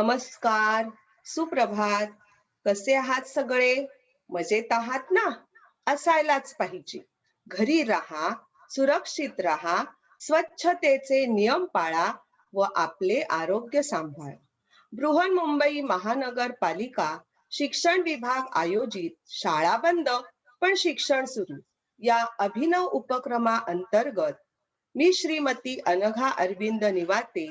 नमस्कार, सुप्रभात. कसे आहात सगळे? मजेत आहात ना? असायलाच पाहिजे. घरी राहा, सुरक्षित राहा, स्वच्छतेचे नियम पाळा व आपले आरोग्य सांभाळा. बृहन्मुंबई महानगरपालिका शिक्षण विभाग आयोजित शाळा बंद पण शिक्षण सुरू या अभिनव उपक्रमा अंतर्गत मी श्रीमती अनघा अरविंद निवाते,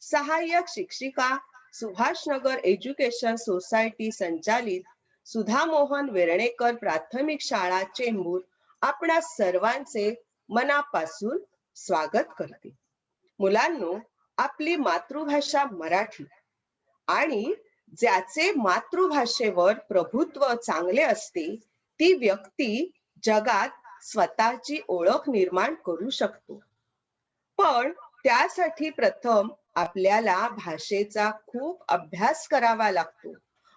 सहाय्यक शिक्षिका, सुभाषनगर एज्युकेशन सोसायटी संचालित सुधा मोहन वेर्णेकर प्राथमिक शाळा चेंबूर आपणा सर्वांचे मनापासून स्वागत करते. मुलांनो, आपली मातृभाषा मराठी आणि ज्याचे मातृभाषेवर प्रभुत्व चांगले असते ती व्यक्ती जगात स्वतःची ओळख निर्माण करू शकतो. पण त्यासाठी प्रथम आपल्याला भाषेचा खूप अभ्यास करावा लागतो.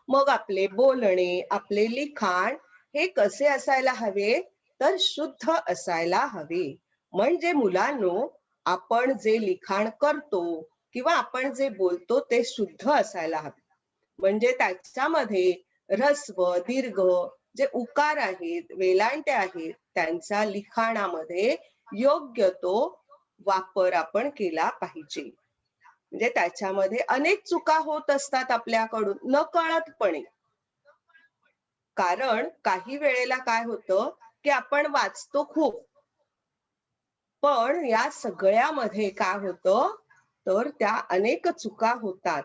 मग आपले बोलणे, आपले लिखाण हे कसे असायला हवे? तर शुद्ध असायला हवे. म्हणजे मुलांनो, आपण जे लिखाण करतो किंवा आपण जे बोलतो ते शुद्ध असायला हवे. म्हणजे त्याच्यामध्ये ऱ्हस्व, दीर्घ, जे उकार आहेत, वेलांट्या आहेत, त्यांचा लिखाणामध्ये योग्य तो वापर आपण केला पाहिजे. म्हणजे त्याच्यामध्ये अनेक चुका होत असतात आपल्याकडून नकळतपणे. कारण काही वेळेला काय होतं की आपण वाचतो खूप, पण या सगळ्यामध्ये काय होतं तर त्या अनेक चुका होतात.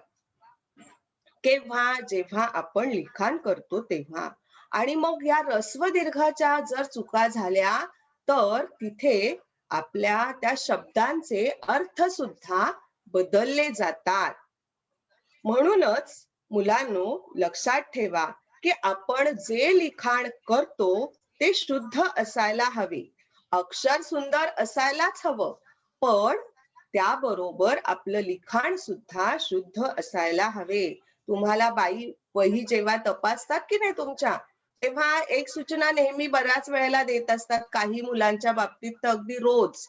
केव्हा? जेव्हा आपण लिखाण करतो तेव्हा. आणि मग या ऱ्हस्व दीर्घाच्या जर चुका झाल्या तर तिथे आपल्या त्या शब्दांचे अर्थ सुद्धा बदलले जातात. म्हणूनच मुलांनो, लक्षात ठेवा की आपण जे लिखाण करतो ते शुद्ध असायला हवे. अक्षर सुंदर असायलाच हवं, पण त्याबरोबर आपलं लिखाण सुद्धा शुद्ध असायला हवे. तुम्हाला बाई वही जेव्हा तपासतात की नाही तुमच्या, तेव्हा एक सूचना नेहमी बऱ्याच वेळेला देत असतात काही मुलांच्या बाबतीत तर अगदी रोज,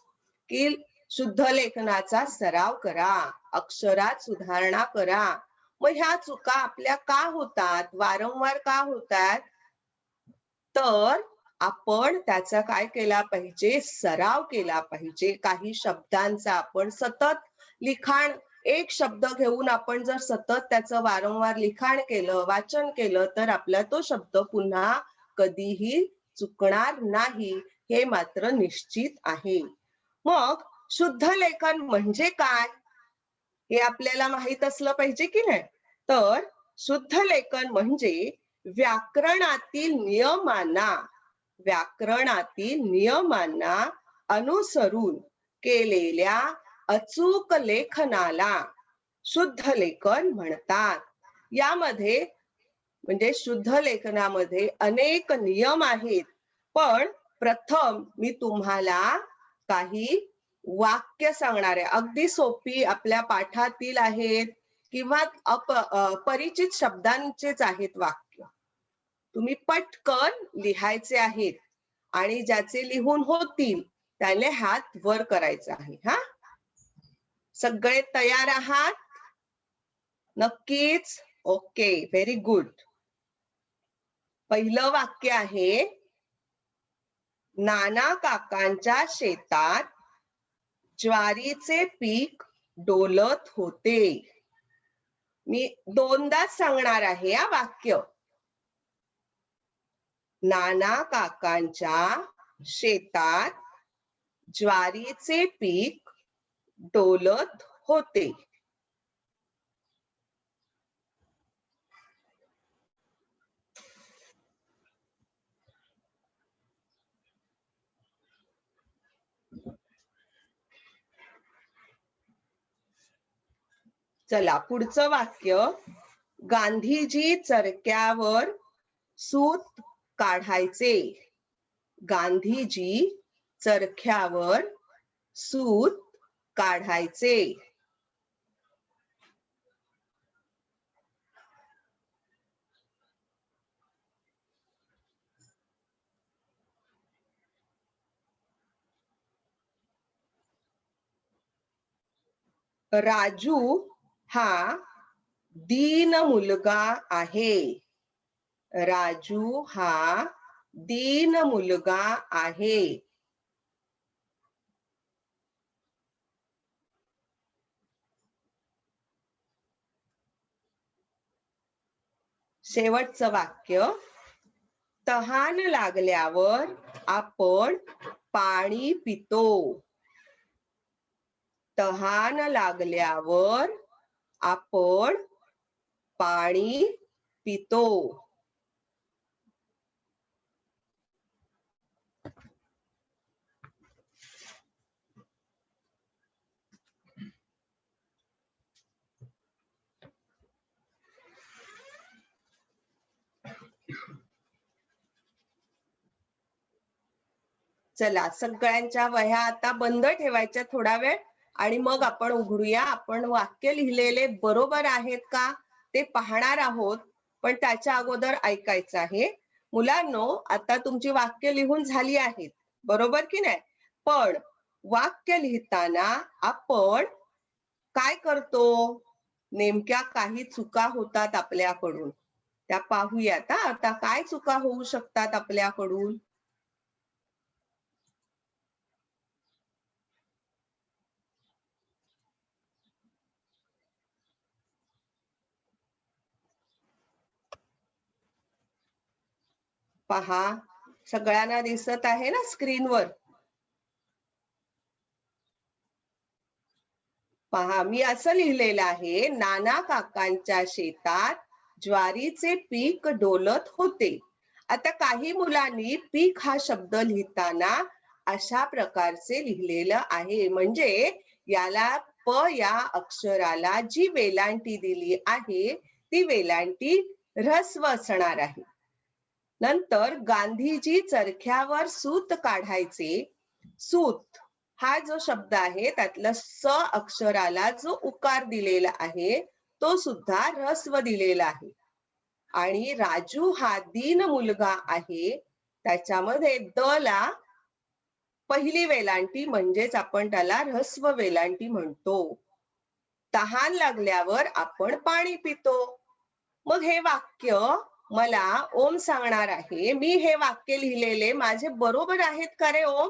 की शुद्ध लेखनाचा सराव करा, अक्षरात सुधारणा करा. मग ह्या चुका आपल्या का होतात? वारंवार का होतात? तर आपण त्याचा काय केला पाहिजे? सराव केला पाहिजे. काही शब्दांचा आपण सतत लिखाण, एक शब्द घेऊन आपण जर सतत त्याचं वारंवार लिखाण केलं, वाचन केलं तर आपला तो शब्द पुन्हा कधीही चुकणार नाही, हे मात्र निश्चित आहे. मग शुद्ध लेखन म्हणजे काय? हे आपल्याला माहित असलं पाहिजे की नाही? तर शुद्ध लेखन म्हणजे व्याकरणातील नियमांना व्याकरणातील नियमांना अनुसरून केलेल्या अचूक लेखनाला शुद्ध लेखन म्हणतात. यामध्ये म्हणजे शुद्ध लेखनामध्ये अनेक नियम आहेत. पण प्रथम मी तुम्हाला काही वाक्य सांगणार आहे. अगदी सोपी आपल्या पाठातील आहेत किंवा परिचित शब्दांचेच आहेत वाक्य. तुम्ही पटकन लिहायचे आहेत आणि ज्याचे लिहून होतील त्याने हात वर करायचा आहे. हा, सगळे तयार आहात? नक्कीच. Okay, very good. पहिलं वाक्य आहे, नाना काकांच्या शेतात ज्वारीचे पीक डोलत होते. मी दोनदा सांगणार आहे हा वाक्य. नाना काकांच्या शेतात ज्वारीचे पीक डोलत होते. चला पुढचं वाक्य, गांधीजी चरख्यावर सूत काढायचे. गांधीजी चरख्यावर सूत काढायचे. राजू हा दीन मुलगा आहे. राजू हा दीन मुलगा आहे. शेवटचं वाक्य, तहान लागल्यावर आपण पाणी पितो. तहान लागल्यावर आपण पाणी पितो. चला, सगळ्यांच्या वह्या आता बंद ठेवायच्या थोडा वेळ आणि मग आपण उघडूया. आपण वाक्य लिहिलेले बरोबर आहेत का ते पाहणार आहोत, पण त्याच्या अगोदर ऐकायचं आहे. मुलांनो, आता तुमची वाक्य लिहून झाली आहेत, बरोबर की नाही? पण वाक्य लिहिताना आपण काय करतो? नेमक्या काही चुका होतात आपल्याकडून, त्या पाहूयात. आता काय चुका होऊ शकतात आपल्याकडून? पहा, सगळ्यांना दिसत आहे ना स्क्रीनवर? पहा, मी असं लिहिलेलं आहे, नाना काकांच्या शेतात ज्वारीचे पीक डोलत होते. आता काही मुलांनी पीक हा शब्द लिहिताना अशा प्रकारचे लिहिलेलं आहे, म्हणजे याला प या अक्षराला जी वेलांटी दिली आहे ती वेलांटी ऱ्हस्व असणार आहे. नंतर गांधीजी चरख्यावर सूत काढायचे. सूत हा जो शब्द आहे त्यातलं स अक्षराला जो उकार दिलेला आहे तो सुद्धा ऱ्हस्व दिलेला आहे. आणि राजू हा दीन मुलगा आहे, त्याच्यामध्ये द ला पहिली वेलांटी म्हणजेच आपण त्याला ऱ्हस्व वेलांटी म्हणतो. तहान लागल्यावर आपण पाणी पितो. मग हे वाक्य मला ओम सांगणार आहे, मी हे वाक्य लिहिलेले माझे बरोबर आहेत का रे ओम?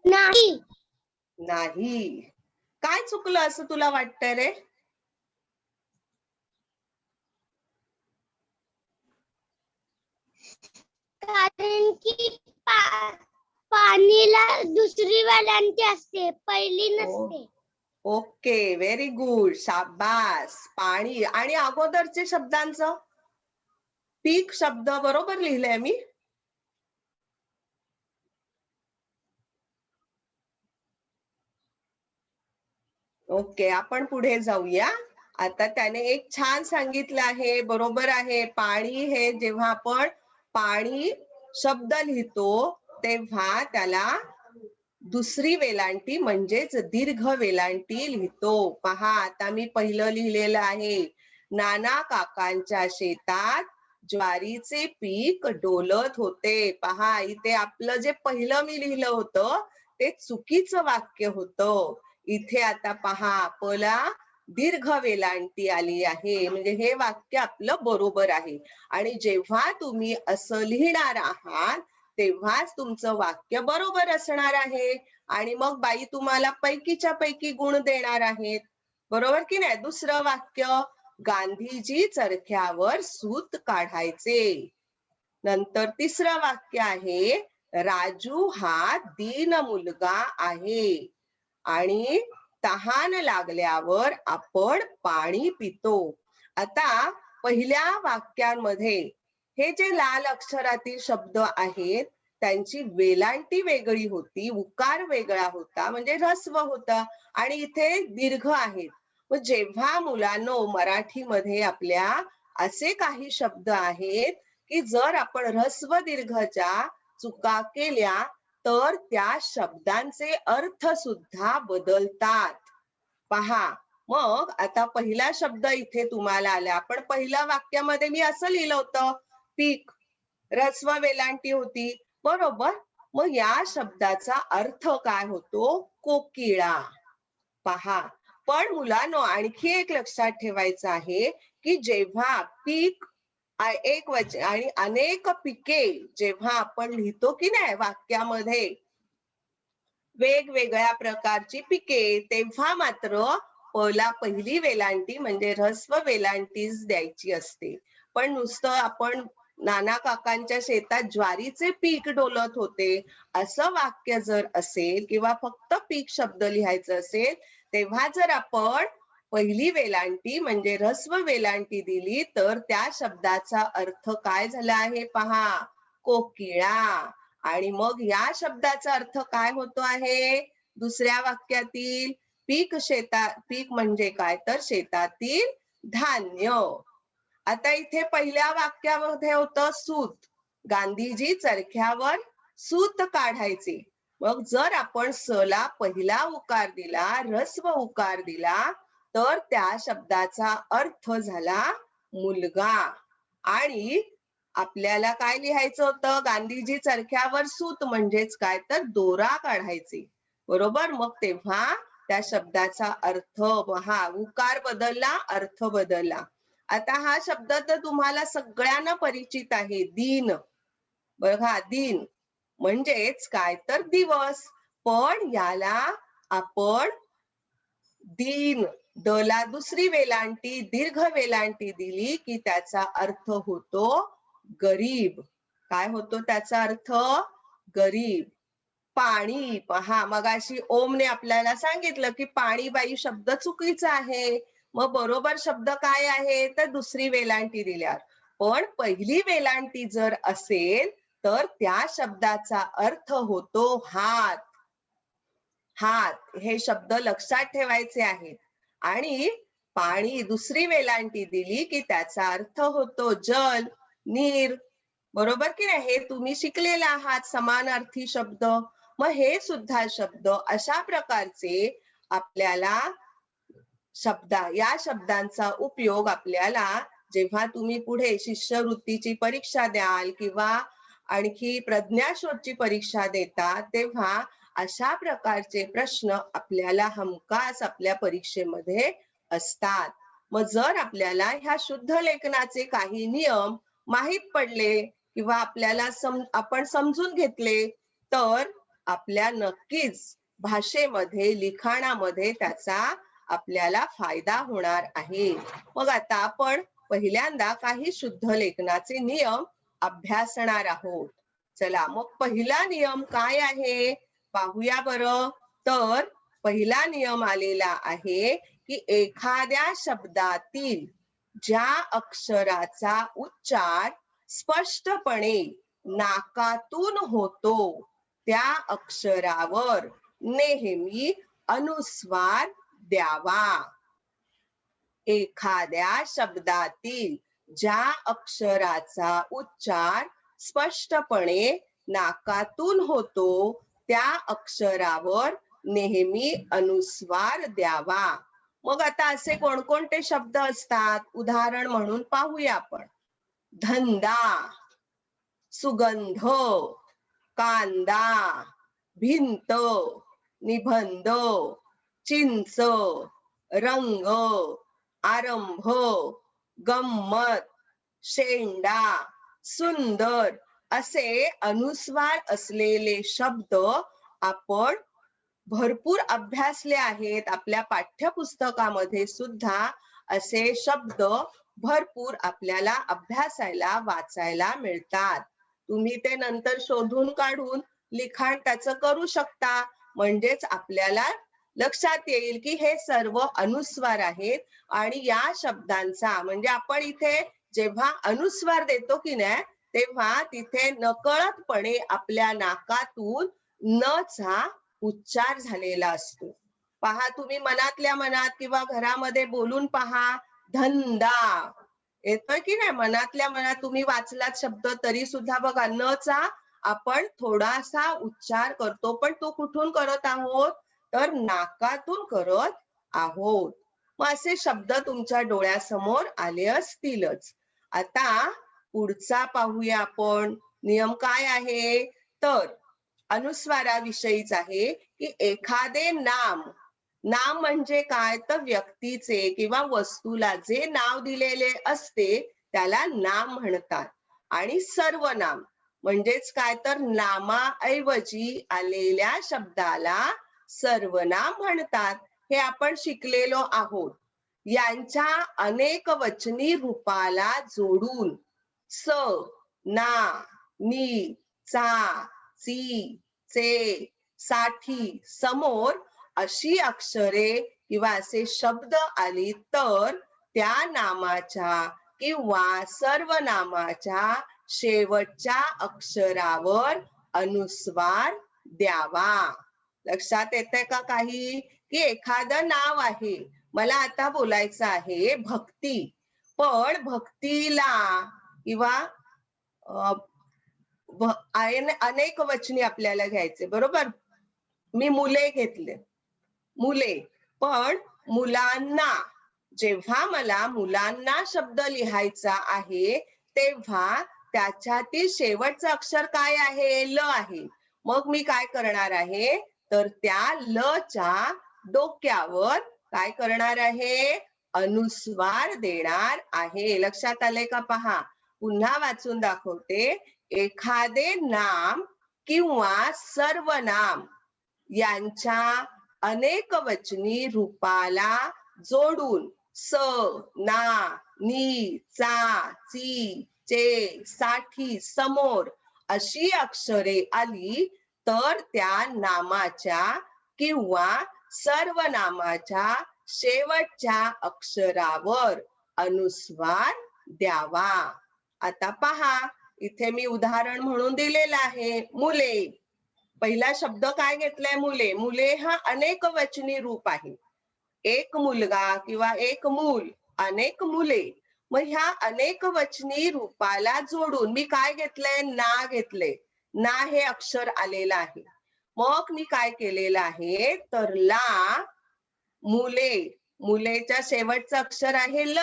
नाही. नाही. काय चुकलं असं तुला वाटतंय रे? कारण की पाणीला दुसरी वेलांटी असते, पहिली नसते. ओके, व्हेरी गुड, शाबास. पाणी आणि अगोदरचे शब्दांचं पीक शब्द बरोबर लिहिलंय मी? ओके, आपण पुढे जाऊया. आता त्याने एक छान सांगितलं आहे, बरोबर आहे. पाणी हे जेव्हा आपण पाणी शब्द लिहितो तेव्हा त्याला दुसरी वेलांटी म्हणजेच दीर्घ वेलांटी लिहितो. पहा, आता मी पहिलं लिहिलेलं आहे, नाना काकांच्या शेतात ज्वारीचे पीक डोलत होते. पहा, इथे आपलं जे पहिलं मी लिहिलं होतं ते चुकीचं वाक्य होतं. इथे आता पहा, पला दीर्घ वेलांटी आली आहे, म्हणजे हे वाक्य आपलं बरोबर आहे. आणि जेव्हा तुम्ही असं लिहिणार आहात तेव्हाच तुमचं वाक्य बरोबर असणार आहे आणि मग बाई तुम्हाला पैकीच्या पैकी गुण देणार आहेत, बरोबर की नाही? दुसरं वाक्य, गांधीजी चरख्यावर सूत काढायचे. नंतर तिसरं वाक्य आहे, राजू हा दीन मुलगा आहे आणि तहान लागल्यावर आपण पाणी पितो. आता पहिल्या वाक्यांमध्ये हे जे लाल अक्षरातील शब्द आहेत त्यांची वेलांटी वेगळी होती, उकार वेगळा होता, म्हणजे ऱ्हस्व होता, आणि इथे दीर्घ आहेत. मग जेव्हा मुलांनो मराठीमध्ये आपल्या असे काही शब्द आहेत की जर आपण ऱ्हस्व दीर्घच्या चुका केल्या तर त्या शब्दांचे अर्थ सुद्धा बदलतात. पहा, मग आता पहिला शब्द इथे तुम्हाला आला. पण पहिल्या वाक्यामध्ये मी असं लिहिलं होतं, पीक, ऱ्हस्व वेलांटी होती, बरोबर. मग या शब्दाचा अर्थ काय होतो? कोकिळा. पहा, पण मुलांनो आणखी एक लक्षात ठेवायचं आहे, की जेव्हा पीक एक आणि अनेक पिके जेव्हा आपण लिहितो की नाही वाक्यामध्ये, वेगवेगळ्या प्रकारची पिके, तेव्हा मात्र पहिली वेलांटी म्हणजे ऱ्हस्व वेलांटीच द्यायची असते. पण नुसतं आपण नाना काकांच्या शेतात ज्वारीचे पीक डोलत होते असं वाक्य जर असेल किंवा फक्त पीक शब्द लिहायचं असेल, तेव्हा जर आपण पहिली वेलांटी म्हणजे ऱ्हस्व वेलांटी दिली तर त्या शब्दाचा अर्थ काय झाला आहे पहा, कोकिळा. आणि मग या शब्दाचा अर्थ काय होतो आहे दुसऱ्या वाक्यातील? पीक म्हणजे काय तर शेतातील धान्य. आता इथे पहिल्या वाक्यामध्ये होतं सूत, गांधीजी चरख्यावर सूत काढायचे. मग जर आपण ला पहिला उकार दिला, ऱ्हस्व उकार दिला, तर त्या शब्दाचा अर्थ झाला मुलगा. आणि आपल्याला काय लिहायचं होतं? गांधीजी चरख्यावर सूत म्हणजेच काय तर दोरा काढायचे, बरोबर. मग तेव्हा त्या शब्दाचा अर्थ, हा उकार बदलला, अर्थ बदलला. आता हा शब्द तर तुम्हाला सगळ्यांना परिचित आहे, दिन. बघा, दिन म्हणजेच काय तर दिवस. पण याला आपण दिन, ला दुसरी वेलांटी दीर्घ वेलांटी दिली की त्याचा अर्थ होतो गरीब. काय होतो त्याचा अर्थ? गरीब. पाणी, पहा मगाशी ओमने आपल्याला सांगितलं की पाणी बाई शब्द चुकीचा आहे. मग बरोबर शब्द काय आहे? तर दुसरी वेलांटी दिल्यावर. पण पहिली वेलांटी जर असेल तर त्या शब्दाचा अर्थ होतो हात. हात हे शब्द लक्षात ठेवायचे आहेत. आणि पाणी दुसरी वेलांटी दिली की त्याचा अर्थ होतो जल, नीर, बरोबर की नाही? हे तुम्ही शिकलेले आहात समानार्थी शब्द. मग हे सुद्धा शब्द अशा प्रकारचे आपल्याला या शब्दांचा उपयोग आपल्याला जेव्हा तुम्ही पुढे शिष्यवृत्तीची परीक्षा द्याल किंवा आणखी प्रज्ञाशोधची परीक्षा देता, तेव्हा अशा प्रकारचे प्रश्न आपल्याला हमखास आपल्या परीक्षेमध्ये असतात. मग जर आपल्याला ह्या शुद्ध लेखनाचे काही नियम माहित पडले किंवा आपल्याला आपण समजून घेतले तर आपल्या नक्कीच भाषेमध्ये, लिखाणामध्ये त्याचा आपल्याला फायदा होणार आहे. मग आता आपण पहिल्यांदा काही शुद्ध लेखनाचे नियम अभ्यासणार आहोत. चला मग पहिला नियम काय आहे पाहूया बरं. तर पहिला नियम आलेला आहे की एखाद्या शब्दातील ज्या अक्षराचा उच्चार स्पष्टपणे नाकातून होतो त्या अक्षरावर नेहमी अनुस्वार द्यावा. एखाद्या शब्दातील ज्या अक्षराचा उच्चार स्पष्टपणे नाकातून होतो त्या अक्षरावर नेहमी अनुस्वार द्यावा. मग आता असे कोणकोणते शब्द असतात उदाहरण म्हणून पाहूया आपण. धंदा, सुगंध, कांदा, भिंत, निबंध, चिंच, रंग, आरंभ, गंमत, शेंडा, सुंदर असे अनुस्वार असलेले शब्द आपण भरपूर अभ्यासले आहेत. आपल्या पाठ्यपुस्तकामध्ये सुद्धा असे शब्द भरपूर आपल्याला अभ्यासायला वाचायला मिळतात. तुम्ही ते नंतर शोधून काढून लिखाण त्याचं करू शकता. म्हणजेच आपल्याला लक्षात येईल की हे सर्व अनुस्वार आहेत आणि या शब्दांचा म्हणजे आपण इथे जेव्हा अनुस्वार देतो की नाही तेव्हा तिथे नकळतपणे आपल्या नाकातून न चा उच्चार झालेला असतो. पहा तुम्ही मनातल्या मनात किंवा घरामध्ये बोलून पहा, धंदा येतोय की नाही? मनातल्या मनात तुम्ही वाचलात शब्द तरी सुद्धा बघा न चा आपण थोडासा उच्चार करतो, पण तो कुठून करत आहोत तर नाकातून करत आहोत. मग असे शब्द तुमच्या डोळ्यासमोर आले असतीलच. आता पुढचा पाहूया आपण. नियम काय आहे तर अनुस्वाराविषयीच आहे की एखादे नाम, नाम म्हणजे काय तर व्यक्तीचे किंवा वस्तूला जे नाव दिलेले असते त्याला नाम म्हणतात. आणि सर्वनाम म्हणजेच काय तर नामाऐवजी आलेल्या शब्दाला सर्वनाम म्हणतात. हे आपण शिकलेलो आहोत. यांच्या अनेक वचनी रूपाला जोडून स, ना, नी, चा, ची, चे, साठी समोर अशी अक्षरे किंवा असे शब्द आली तर त्या नामाच्या किंवा सर्वनामाच्या शेवटच्या अक्षरावर अनुस्वार द्यावा. लक्षात येते का काही? की एखादं नाव आहे, मला आता बोलायचं आहे भक्ती, पण भक्तीला किंवा अनेक वचनी आपल्याला घ्यायचे, बरोबर? मी मुले घेतले, मुले, पण मुलांना, जेव्हा मला मुलांना शब्द लिहायचा आहे तेव्हा त्याच्यातील शेवटचं अक्षर काय आहे? ल आहे. मग मी काय करणार आहे तर त्या ल च्या डोक्यावर काय करणार आहे? अनुस्वार देणार आहे. लक्षात आले का? पहा, पुन्हा वाचून दाखवते. एखादे नाम किंवा सर्वनाम यांच्या अनेक वचनी रूपाला जोडून स, ना, नी, चा, ची, चे, साठी समोर अशी अक्षरे आली तर त्या नामाच्या किंवा सर्वनामाच्या शेवटच्या अक्षरावर अनुस्वार द्यावा. आता पहा, इथे मी उदाहरण म्हणून दिलेलं आहे मुले. पहिला शब्द काय घेतलाय? मुले. मुले हा अनेक वचनी रूप आहे. एक मुलगा किंवा एक मूल, अनेक मुले. मग ह्या अनेक वचनी रूपाला जोडून मी काय घेतलंय? ना घेतले. ना हे अक्षर आलेलं आहे. मग मी काय केलेलं आहे तर ला, मुले, मुलेच्या शेवटचं अक्षर आहे ल,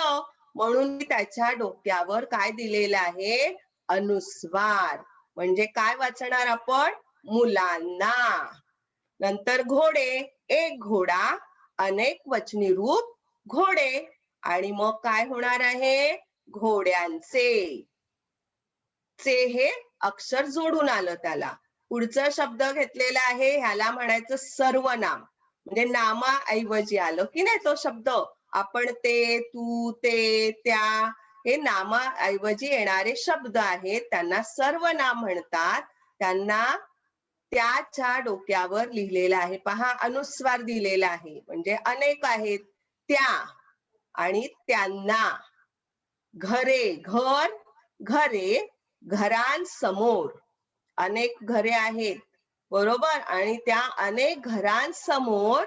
म्हणून मी त्याच्या डोक्यावर काय दिलेलं आहे? अनुस्वार. म्हणजे काय वाचणार आपण? मुलांना. नंतर घोडे, एक घोडा, अनेक वचनी रूप घोडे, आणि मग काय होणार आहे? घोड्यांचे. चे हे अक्षर जोडून आलं त्याला. पुढचा शब्द घेतलेला आहे, ह्याला म्हणायचं सर्वनाम, म्हणजे नामाऐवजी आलं की नाही तो शब्द. आपण ते, तू, ते, त्या हे नामाऐवजी येणारे शब्द आहेत, त्यांना सर्वनाम म्हणतात. त्यांना त्याच्या डोक्यावर लिहिलेला आहे, पहा अनुस्वार दिलेला आहे. म्हणजे अनेक आहेत, त्या आणि त्यांना. घरे, घर, घरे, घरांसमोर अनेक घरे आहेत, बरोबर, आणि त्या अनेक घरांसमोर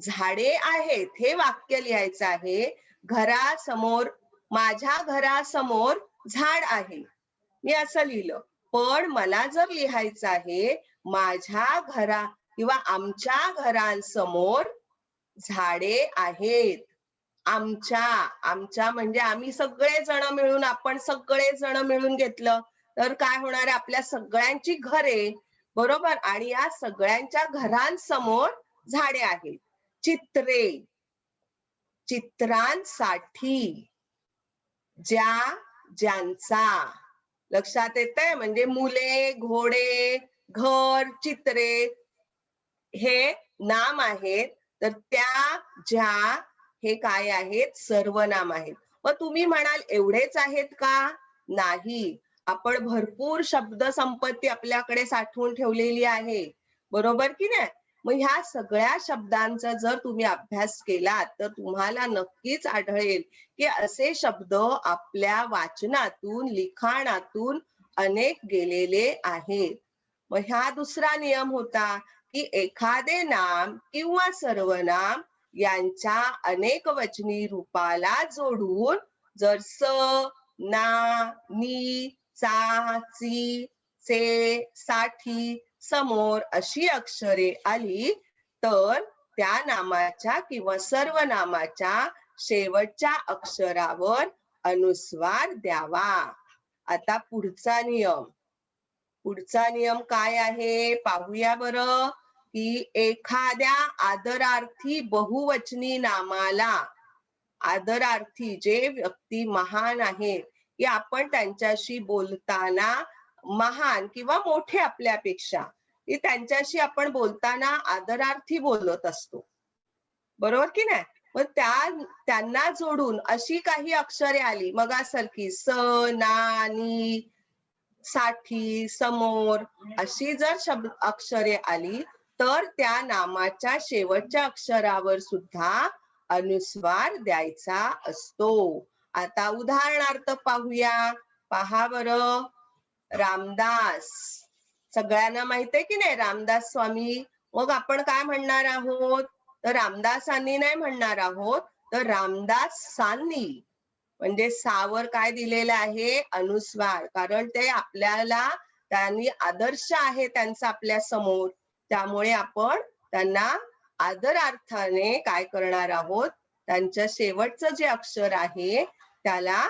झाडे आहेत. हे वाक्य लिहायचं आहे. घरासमोर, माझ्या घरासमोर झाड आहे, मी असं लिहिलं. पण मला जर लिहायचं आहे माझ्या घरा किंवा आमच्या घरांसमोर झाडे आहेत. आमच्या, आमच्या म्हणजे आम्ही सगळे जण मिळून, आपण सगळे जण मिळून घेतलं तर काय होणार आहे? आपल्या सगळ्यांची घरे, बरोबर, आणि या सगळ्यांच्या घरांसमोर झाडे आहेत. चित्रे, चित्रांसाठी, ज्या, ज्यांचा. लक्षात येतंय? म्हणजे मुले, घोडे, घर, चित्रे हे नाम आहेत, तर त्या, ज्या हे काय आहेत? सर्वनाम आहेत. मग तुम्ही म्हणाल एवढेच आहेत का? नाही, आपण भरपूर शब्द संपत्ती आपल्याकडे साठवून ठेवलेली आहे, बरोबर की नाही? मग ह्या सगळ्या शब्दांचा जर तुम्ही अभ्यास केलात तर तुम्हाला नक्कीच आढळेल की असे शब्द आपल्या वाचनातून, लिखाणातून अनेक गेलेले आहेत. मग ह्या दुसरा नियम होता की एखादे नाम किंवा सर्वनाम यांच्या अनेक वचनी रूपाला जोडून जर स, ना, नी, चा, ची, चे, साठी समोर अशी अक्षरे आली तर त्या नामाच्या किंवा सर्वनामाच्या शेवटच्या अक्षरावर अनुस्वार द्यावा. आता पुढचा नियम काय आहे पाहूया बरं. की एखाद्या आदरार्थी बहुवचनी नामाला, आदरार्थी जे व्यक्ती महान आहेत की आपण त्यांच्याशी बोलताना महान किंवा मोठे आपल्यापेक्षा, की त्यांच्याशी आपण बोलताना आदरार्थी बोलत असतो, बरोबर की नाही. मग त्यांना जोडून अशी काही अक्षरे आली मगासारखी स, ना, नी, साठी, समोर अशी जर अक्षरे आली तर त्या नामाच्या शेवटच्या अक्षरावर सुद्धा अनुस्वार द्यायचा असतो. आता उदाहरणार्थ पाहूया. पहा बरं. रामदास, सगळ्यांना माहित आहे की नाही रामदास स्वामी. मग आपण काय म्हणणार आहोत, तर रामदासांनी नाही म्हणणार आहोत, तर रामदासांनी. म्हणजे सावर काय दिलेलं आहे अनुस्वार, कारण ते आपल्याला त्यांनी आदर्श आहे त्यांचा आपल्या समोर, त्यामुळे आपण त्यांना आदरार्थाने काय करणार आहोत, त्यांच्या शेवटचं जे अक्षर आहे त्याला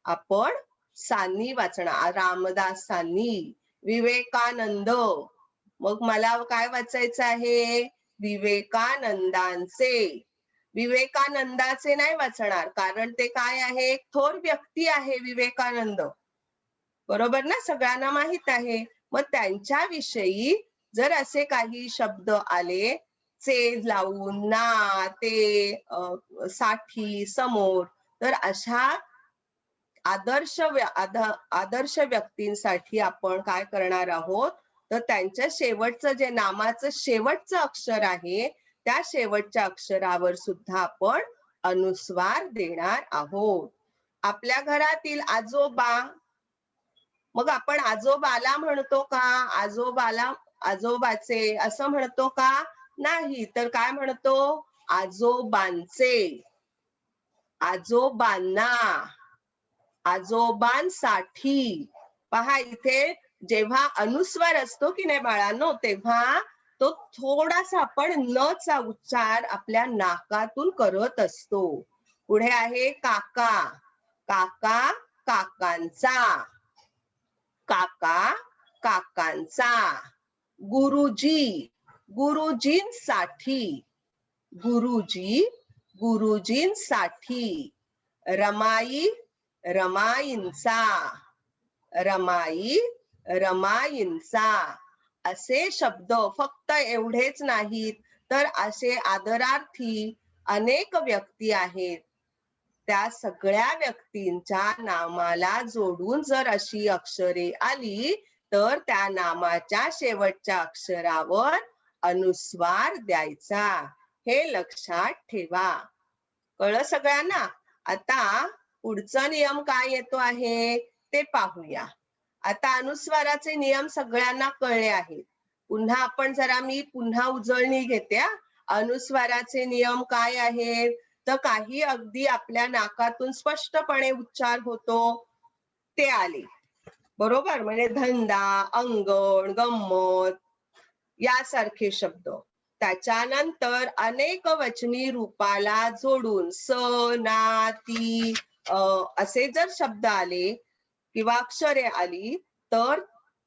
आपण सानी वाचणार. रामदासांनी. विवेकानंद, मग मला काय वाचायचं आहे विवेकानंदांचे. विवेकानंदाचे नाही वाचणार, कारण ते काय आहे थोर व्यक्ती आहे विवेकानंद, बरोबर ना, सगळ्यांना माहित आहे. मग त्यांच्याविषयी जर असे काही शब्द आले चे लावून, ना, ते, साठी, समोर, तर अशा आदर्श व्यक्तींसाठी आपण काय करणार आहोत, तर त्यांच्या शेवटचं जे नामाचं शेवटचं अक्षर आहे त्या शेवटच्या अक्षरावर सुद्धा आपण अनुस्वार देणार आहोत. आपल्या घरातील आजोबा, मग आपण आजोबाला म्हणतो का, आजोबाचे असं म्हणतो का, नाही, तर काय म्हणतो आजोबांचे, आजोबांना, आजोबांसाठी. पहा इथे जेव्हा अनुस्वार असतो की नाही बाळांनो, तेव्हा तो थोडासा आपण न चा उच्चार आपल्या नाकातून करत असतो. पुढे आहे काका, काका काकांचा, काका काकांचा. गुरुजी, गुरुजींसाठी, गुरुजी गुरुजींसाठी. रमाई, रमाईंचा, रमाई रमाईंचा. असे शब्द फक्त एवढेच नाहीत, तर असे आदरार्थी अनेक व्यक्ती आहेत. त्या सगळ्या व्यक्तींच्या नामाला जोडून जर अशी अक्षरे आली तर त्या नामाच्या शेवटच्या अक्षरावर अनुस्वार द्यायचा. हे लक्षात ठेवा. कळलं सगळ्यांना. आता पुढचा नियम काय येतो आहे ते पाहूया. आता अनुस्वाराचे नियम सगळ्यांना कळले आहेत. मी पुन्हा उजळणी घेते. अनुस्वाराचे नियम काय आहेत, तर काही अगदी आपल्या नाकातून स्पष्टपणे उच्चार होतो ते आले, बरोबर. म्हणजे धंदा, अंगण, गंमत यासारखे शब्द. त्याच्यानंतर अनेक वचनी रूपाला जोडून स, ना, ती असे जर शब्द आले किंवा अक्षरे आली तर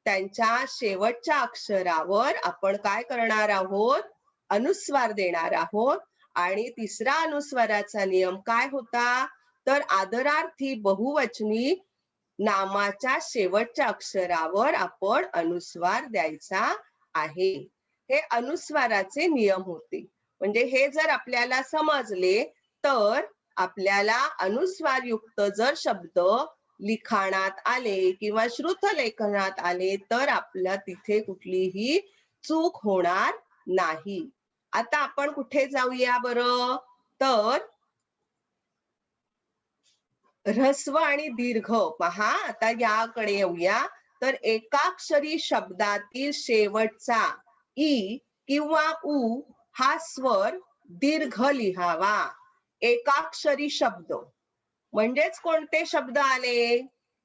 त्यांच्या शेवटच्या अक्षरावर आपण काय करणार आहोत, अनुस्वार देणार आहोत. आणि तिसरा अनुस्वाराचा नियम काय होता, तर आदरार्थी बहुवचनी नामाच्या शेवटच्या अक्षरावर आपण अनुस्वार द्यायचा आहे. हे अनुस्वाराचे नियम होते. म्हणजे हे जर आपल्याला समजले तर आपल्याला अनुस्वारयुक्त जर शब्द लिखाणात आले किंवा श्रुतलेखनात आले तर आपल्या तिथे कुठलीही चूक होणार नाही. आता आपण कुठे जाऊया बरं, तर ऱ्हस्व आणि दीर्घ. पहा आता याकडे येऊया. तर एकाक्षरी शब्दातील शेवटचा ई किंवा उ हा स्वर दीर्घ लिहावा. एकाक्षरी शब्द म्हणजेच कोणते शब्द आले,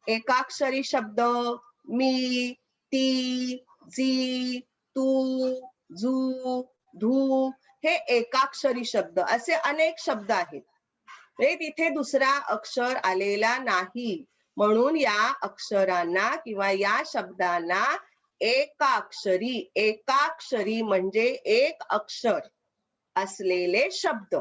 एकाक्षरी शब्द मी, ती, जी, तू, जू, धू, हे एकाक्षरी शब्द. असे अनेक शब्द आहेत. तिथे दुसरा अक्षर आलेला नाही, म्हणून या अक्षरांना किंवा या शब्दांना एकाक्षरी म्हणजे एक अक्षर असलेले शब्द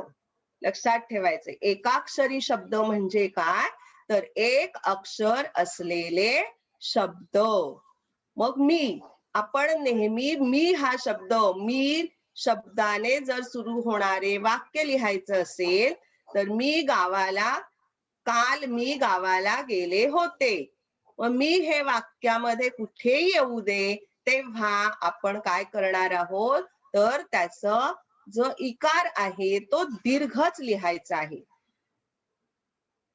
लक्षात ठेवायचे. एकाक्षरी शब्द म्हणजे काय, तर एक अक्षर असलेले शब्द. मग मी, आपण नेहमी मी हा शब्द, मी शब्दाने जर सुरू होणारे वाक्य लिहायचं असेल तर काल मी गावाला गेले होते. मग मी हे वाक्यामध्ये कुठेही येऊ दे, तेव्हा आपण काय करणार आहोत, तर त्याचं जो इकार आहे तो दीर्घच लिहायचा आहे.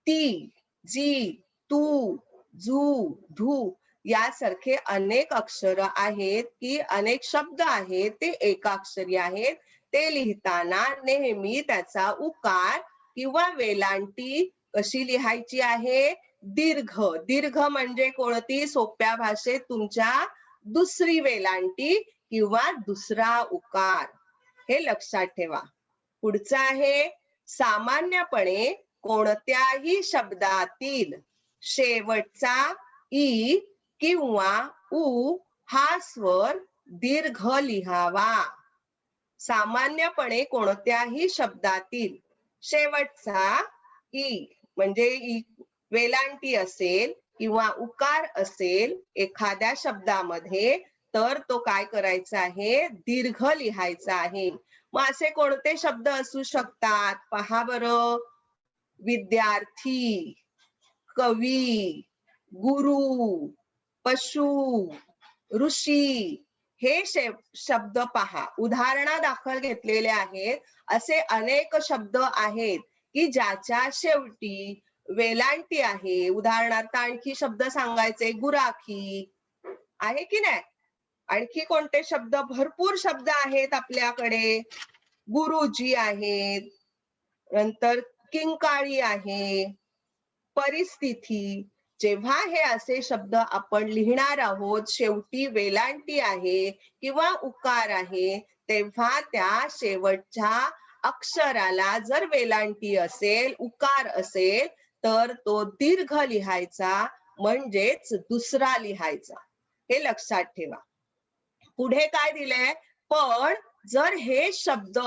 ती, जी, तू, जू, धू यासारखे अनेक अक्षर आहेत की अनेक शब्द आहेत ते एकाक्षरी आहेत. ते लिहिताना नेहमी त्याचा उकार किंवा वेलांटी कशी लिहायची आहे, दीर्घ. दीर्घ म्हणजे कोणती, सोप्या भाषेत तुमच्या दुसरी वेलांटी किंवा दुसरा उकार. हे लक्षात ठेवा. पुढचं आहे, सामान्यपणे कोणत्याही शब्दातील शेवटचा ई किंवा उ हा स्वर दीर्घ लिहावा. सामान्यपणे कोणत्याही शब्दातील शेवटचा ई म्हणजे वेलांटी असेल किंवा उकार असेल एखाद्या शब्दामध्ये, तर तो काय करायचा आहे, दीर्घ लिहायचा आहे. मग असे कोणते शब्द असू शकतात, पहा बरं. विद्यार्थी, कवी, गुरु, पशु, ऋषी हे शब्द पहा, उदाहरणादाखल घेतलेले आहेत. असे अनेक शब्द आहेत की ज्याच्या शेवटी वेलांटी आहे. उदाहरणार्थ आणखी शब्द सांगायचे, गुराखी आहे की नाही. आणखी कोणते शब्द, भरपूर शब्द आहेत आपल्याकडे. गुरुजी आहेत, नंतर किंकाळी आहे, परिस्थिती. जेव्हा हे असे शब्द आपण लिहिणार आहोत, शेवटी वेलांटी आहे किंवा उकार आहे, तेव्हा त्या शेवटच्या अक्षराला जर वेलांटी असेल, उकार असेल, तर तो दीर्घ लिहायचा म्हणजेच दुसरा लिहायचा. हे लक्षात ठेवा. पुढे काय दिलंय, पण जर हे शब्द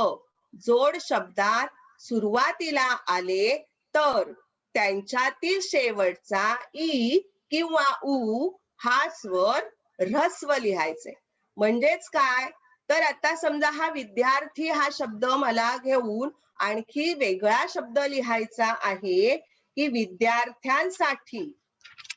जोड शब्दात सुरुवातीला आले तर त्यांच्यातील शेवटचा ई किंवा उ हा स्वर ऱ्हस्व लिहायचे. म्हणजेच काय, तर आता समजा हा विद्यार्थी हा शब्द मला घेऊन आणखी वेगळा शब्द लिहायचा आहे की विद्यार्थ्यांसाठी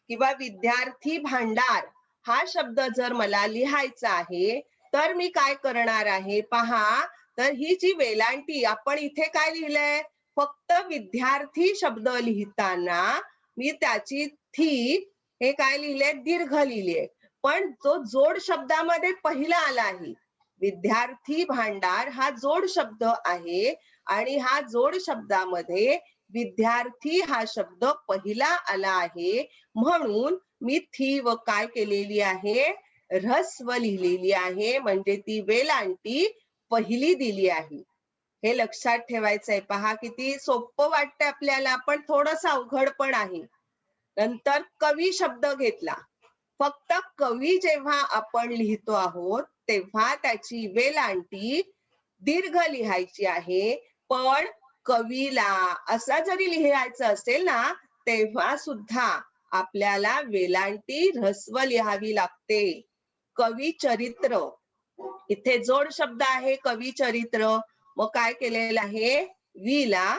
किंवा विद्यार्थी भांडार हा शब्द जर मला लिहायचा आहे, तर मी काय करणार आहे, पहा. तर ही जी वेलांटी आपण इथे काय लिहिलंय, फक्त विद्यार्थी शब्द लिहिताना मी त्याची थी हे काय लिहिले, दीर्घ लिहिले. पण जो जोड शब्दामध्ये पहिला आला आहे, विद्यार्थी भांडार हा जोड शब्द आहे आणि हा जोड शब्दामध्ये विद्यार्थी हा शब्द पहिला आला आहे, म्हणून मी थी व काय केलेली आहे, ऱ्हस्व लिहिलेली आहे. म्हणजे ती वेलांटी पहिली दिली आहे. हे लक्षात ठेवायचंय. पहा किती सोपं वाटतंय आपल्याला, पण थोडंसं अवघड पण आहे. नंतर कवी शब्द घेतला. फक्त कवी जेव्हा आपण लिहितो आहोत तेव्हा त्याची वेलांटी दीर्घ लिहायची आहे. पण कवीला असं जरी लिहायचं असेल ना, तेव्हा सुद्धा आपल्याला वेलांटी ऱ्हस्व लिहावी लागते. कवी चरित्र, इथे जोड शब्द आहे कवी चरित्र. मग काय केलेलं आहे, वीला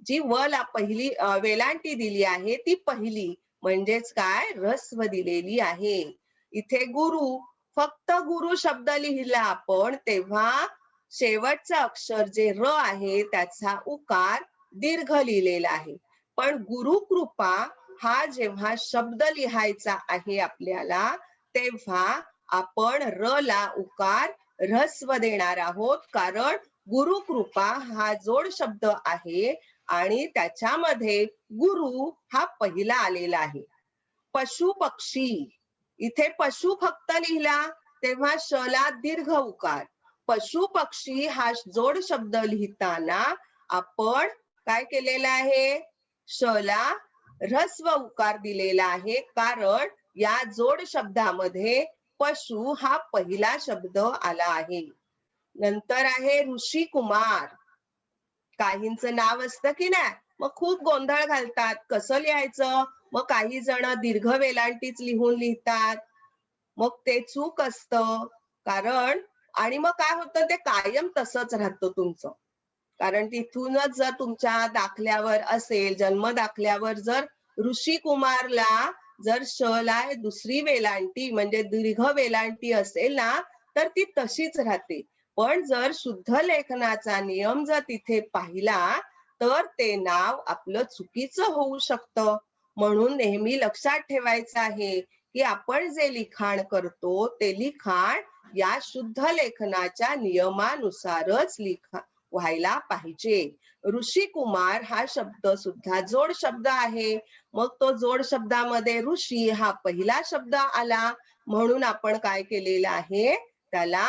जी वला पहिली वेलांटी दिली आहे ती पहिली म्हणजेच काय, ऱ्हस्व दिलेली आहे. इथे गुरु, फक्त गुरु शब्द लिहिला आपण तेव्हा शेवटचं अक्षर जे र आहे त्याचा उकार दीर्घ लिहिलेला आहे. पण गुरुकृपा हा जेव्हा शब्द लिहायचा आहे आपल्याला, तेव्हा आपण र ला उकार ऱ्हस्व देणार आहोत, कारण गुरुकृपा हा जोड शब्द आहे आणि त्याच्यामध्ये गुरु हा पहिला आलेला आहे. पशु पक्षी, इथे पशु फक्त लिहिला तेव्हा श ला दीर्घ उकार. पशु पक्षी हा जोड शब्द लिहिताना आपण काय केलेलं आहे? शला ऱ्हस्व उकार दिलेला आहे, कारण या जोड शब्दामध्ये पशु हा पहिला शब्द आला आहे. नंतर आहे ऋषी कुमार. काहींचं नाव असतं की नाही, मग खूप गोंधळ घालतात, कसं लिहायचं. मग काही जण दीर्घ वेलांटीच लिहितात, मग ते चूक असतं. कारण आणि मग काय होतं, ते कायम तसंच राहतं तुमचं. कारण तिथूनच जर तुमच्या दाखल्यावर असेल, जन्म दाखल्यावर जर ऋषी कुमारला जर ला दुसरी वेलांटी म्हणजे दीर्घ वेलांटी असेल ना, तर ती तशीच राहते. पण जर शुद्ध लेखनाचा नियम जर तिथे पाहिला, तर ते नाव आपलं चुकीचं होऊ शकतं. म्हणून नेहमी लक्षात ठेवायचं आहे की आपण जे लिखाण करतो ते लिखाण या शुद्ध लेखनाच्या नियमानुसारच व्हायला पाहिजे. ऋषी कुमार हा शब्द सुद्धा जोड शब्द आहे. मग तो जोड शब्दामध्ये ऋषी हा पहिला शब्द आला, म्हणून आपण काय केलेलं आहे, त्याला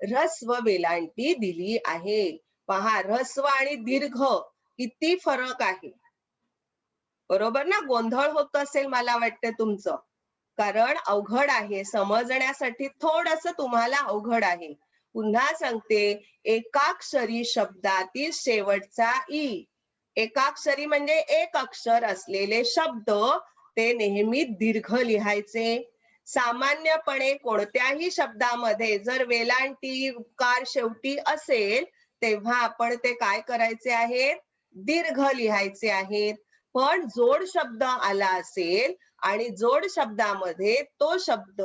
ऱ्हस्व वेलांटी दिली आहे. पहा, ऱ्हस्व आणि दीर्घ किती फरक आहे. बरोबर ना? गोंधळ होत असेल मला वाटतं तुमचं, कारण अवघड आहे समजण्यासाठी, थोडस तुम्हाला अवघड आहे. पुन्हा सांगते, एकाक्षरी शब्दातील शेवटचा ई, एकाक्षरी म्हणजे एक अक्षर असलेले शब्द ते नेहमी दीर्घ लिहायचे. सामान्यपणे कोणत्याही शब्दामध्ये जर वेलांटी उकार शेवटी असेल, तेव्हा आपण ते काय करायचे आहे, दीर्घ लिहायचे आहेत. पण जोड शब्द आला असेल आणि जोड शब्दामध्ये तो शब्द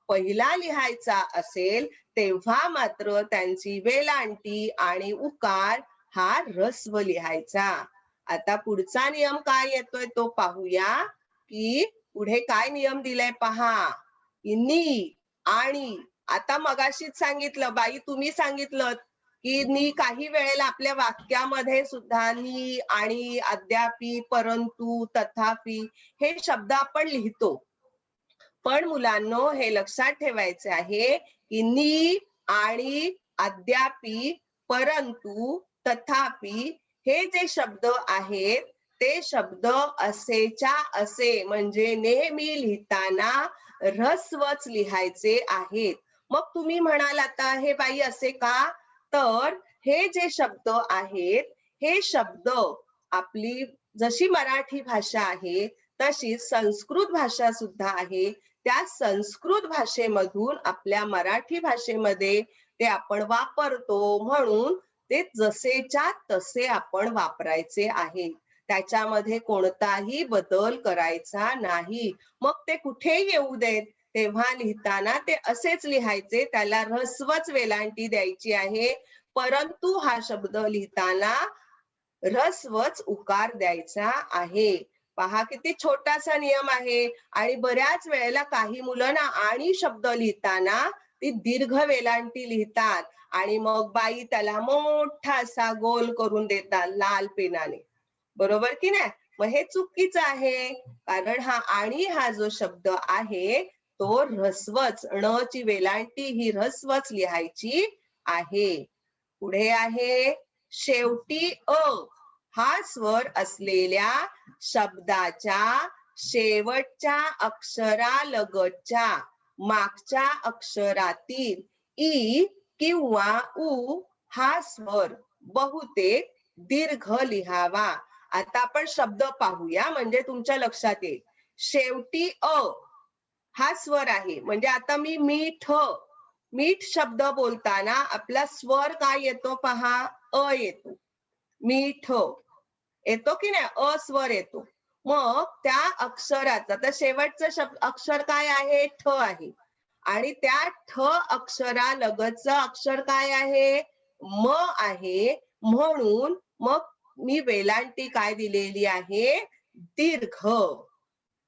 पहिला लिहायचा असेल, तेव्हा मात्र त्यांची वेलांटी आणि उकार हा ऱ्हस्व लिहायचा. आता पुढचा नियम काय येतोय तो पाहूया, की पुढे काय नियम दिलाय पहा. नी आणि, आता मगाशीच सांगितलं बाई, तुम्ही सांगितलं की नी काही वेळेला आपल्या वाक्यामध्ये सुद्धा नी आणि अद्यापि, परंतु, तथापि हे शब्द आपण लिहितो. पण मुलांनो, हे लक्षात ठेवायचे आहे की नी आणि अद्यापि, परंतु, तथापि हे जे शब्द आहेत ते शब्द असेच्या असे म्हणजे नेहमी लिहिताना ऱ्हस्वच लिहायचे आहेत. मग तुम्ही म्हणाल आता हे बाई असे का, तर हे जे शब्द आहेत, हे शब्द आपली जशी मराठी भाषा आहे तशीच संस्कृत भाषा सुद्धा आहे. त्या संस्कृत भाषेमधून आपल्या मराठी भाषेमध्ये ते आपण वापरतो, म्हणून ते जसेच्या तसे आपण वापरायचे आहे. त्याच्यामध्ये कोणताही बदल करायचा नाही. मग ते कुठेही येऊ देत, तेव्हा लिहिताना ते असेच लिहायचे, त्याला ऱ्हस्वच वेलांटी द्यायची आहे. परंतु हा शब्द लिहिताना ऱ्हस्वच उकार द्यायचा आहे. पहा किती छोटासा नियम आहे. आणि बऱ्याच वेळेला काही मुलं ना आणि शब्द लिहिताना ती दीर्घ वेलांटी लिहितात आणि मग बाई त्याला मोठा असा गोल करून देतात लाल पेनाने. बरोबर की नाही? मग हे चुकीचं आहे, कारण हा आणि हा जो शब्द आहे तो ऱ्हस्वच, ण ची वेलांटी ही ऱ्हस्वच लिहायची आहे. पुढे आहे शेवटी अ हा स्वर असलेल्या शब्दाच्या शेवटच्या अक्षरालगतच्या मागच्या अक्षरातील ई किंवा उ हा स्वर बहुतेक दीर्घ लिहावा. आता आपण शब्द पाहूया म्हणजे तुमच्या लक्षात येईल. शेवटी अ हा स्वर आहे, म्हणजे आता मी मीठ शब्द बोलताना आपला स्वर काय येतो पहा, अ येतो. मीठ येतो की नाही, अ स्वर येतो. मग त्या अक्षराचा तर शेवटचं अक्षर काय आहे, ठ आहे. आणि त्या ठ अक्षरालगतचं अक्षर काय आहे, म आहे. म्हणून मग मी वेलांटी काय दिलेली आहे, दीर्घ.